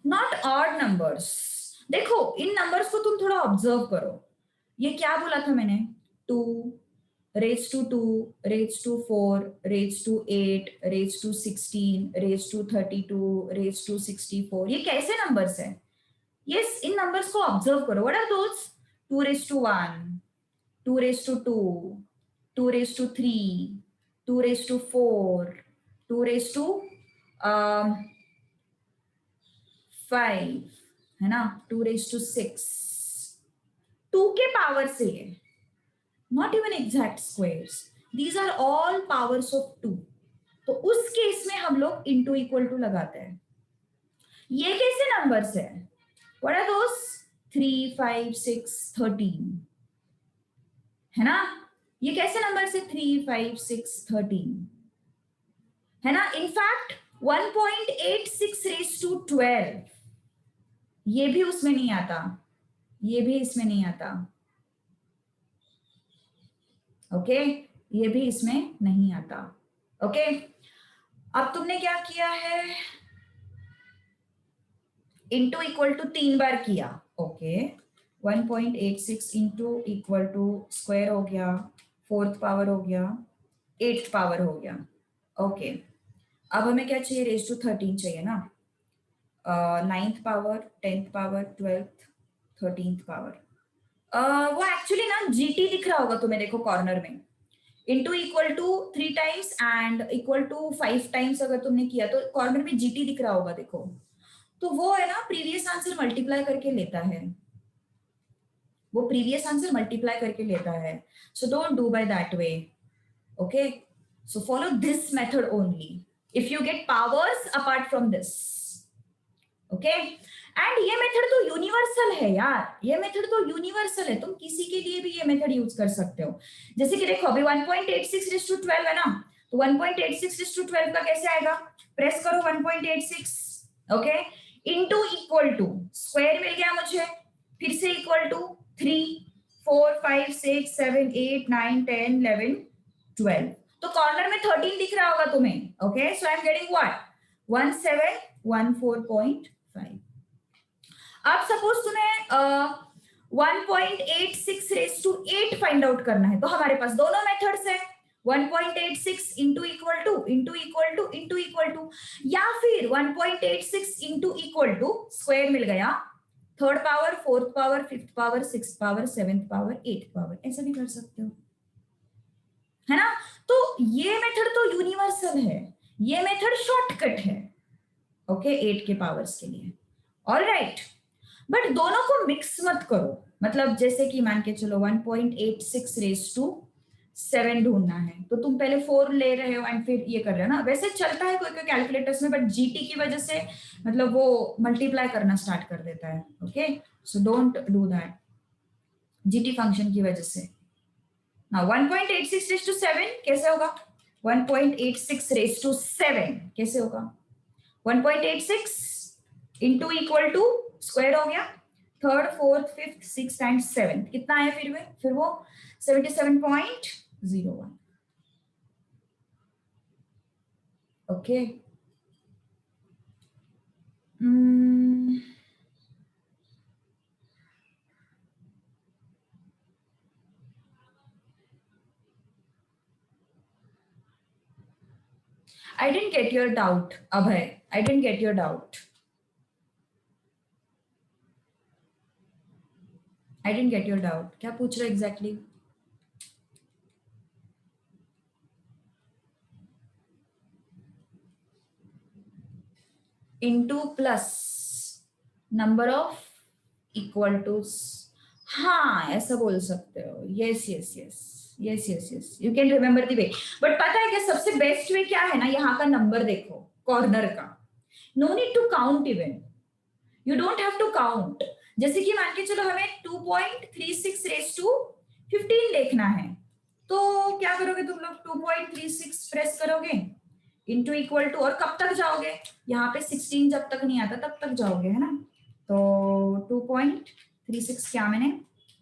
Not odd numbers. देखो इन नंबर्स को तुम थोड़ा ऑब्जर्व करो. ये क्या बोला था मैंने? 2 raise to 2 raise to 4 raise to 8 raise to 16 raise to 32 raise to 64. ये कैसे नंबर्स है? यस इन नंबर्स को ऑब्जर्व करो. What are those? 2 raise to 1 2 raised to 2 2 raised to 3 2 raised to 4 2 raised to 5 है ना, 2 raised to 6. 2 के power से है, not even exact squares. These are all powers of 2. तो उस केस में हम लोग इनटू इक्वल टू लगाते हैं. ये कैसे नंबर्स है? व्हाट आर दोस? 3 5 6 13 है ना. ये कैसे नंबर से? 3 5 6 13 है ना. इनफैक्ट 1.86 रेज टू 12 ये भी उसमें नहीं आता, ये भी इसमें नहीं आता. ओके ये भी इसमें नहीं आता. ओके अब तुमने क्या किया है? इनटू इक्वल टू 3 बार किया. Okay 1.86 into equal to square हो गया, 4th पावर हो गया, 8th पावर हो गया. ओके अब हमें क्या चाहिए? रेज टू 13 चाहिए ना. 9th power 10th power 12th 13th power. वो एक्चुअली ना जीटी दिख रहा होगा तुम्हें, देखो कॉर्नर में. Into equal to 3 times and equal to 5 times अगर तुमने किया तो कॉर्नर में जीटी दिख रहा होगा देखो. तो वो है ना प्रीवियस आंसर मल्टीप्लाई करके लेता है, वो प्रीवियस आंसर मल्टीप्लाई करके लेता है. So don't do by that way. Okay so follow this method only if you get powers apart from this. Okay and ये मेथड तो यूनिवर्सल है यार, ये मेथड तो यूनिवर्सल है. तुम किसी के लिए भी ये मेथड यूज कर सकते हो. जैसे कि देखो अभी 1.86 रेज़ टू 12 है ना, तो 1.86 रेज़ टू 12 का कैसे आएगा? प्रेस करो 1.86 okay into equal to square मिल गया मुझे, फिर से इक्वल टू 3 4 5 6 7 8 9 10 11 12. तो कॉर्नर में 13 दिख रहा होगा तुम्हें. Okay so I am getting what? 1714.5. अब सपोज तुम्हें 1.86 रेज़ टू 8 फाइंड आउट करना है, तो हमारे पास दोनों मेथड्स है. 1.86 into equal to into equal to into equal to, या फिर 1.86 इंटू इक्वल टू स्क्वायर मिल गया, 3rd power 4th power 5th power 6th power 7th power 8th power, ऐसा भी कर सकते हो है ना. तो ये मेथड तो यूनिवर्सल है, ये मेथड शॉर्टकट है. ओके 8 के पावर्स के लिए. ऑलराइट बट दोनों को मिक्स मत करो. मतलब जैसे कि मान के चलो 1.86 रेज़ टू 7 ढूंढना है तो तुम पहले 4 ले रहे हो एंड फिर ये कर रहे हो ना. वैसे चलता है कोई कोई कैलकुलेटर्स में, बट जीटी की वजह से मतलब वो मल्टीप्लाई करना स्टार्ट कर देता है. Okay so don't do that GT function की वजह से. नाउ 1.86 रेज़ टू 7 कैसे होगा? 1.86 रेज टू 7 कैसे होगा? 1.86 इंटू इक्वल टू स्क्वायर हो गया, third fourth fifth six and seven, कितना है फिर वो 77.01. Okay. I didn't get your doubt, Abhay. I didn't get your doubt. I didn't get your doubt. क्या पूछ रहे exactly? Into plus number of equal to. हाँ ऐसा बोल सकते हो. yes, you can remember the way. But पता है क्या सबसे बेस्ट वे क्या है ना, यहाँ का नंबर देखो कॉर्नर का, no need to count even, you don't have to count. जैसे कि मान के चलो हमें 2.36 रेज टू 15 देखना है, तो क्या करोगे तुम लोग? 2.36 प्रेस करोगे इंटू इक्वल टू, और कब तक जाओगे? यहाँ पे 16 जब तक नहीं आता तब तक जाओगे, है ना? तो 2.36 क्या मैंने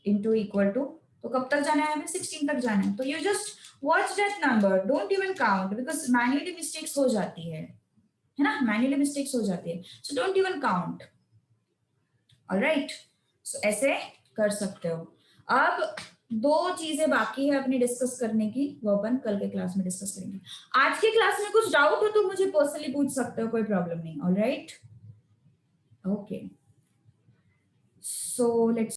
इंटू इक्वल टू, तो कब तक जाना है हमें? 16 तक जाना है. तो you just watch that number, don't even count, because manually mistakes हो जाती है ना, मैन्युअली मिस्टेक्स हो जाती है. So don't even count. Alright, so ऐसे कर सकते हो. अब दो चीजें बाकी है अपनी डिस्कस करने की, वो अपन कल के क्लास में डिस्कस करेंगे. आज की क्लास में कुछ डाउट हो तो मुझे पर्सनली पूछ सकते हो, कोई प्रॉब्लम नहीं. Alright, okay. So let's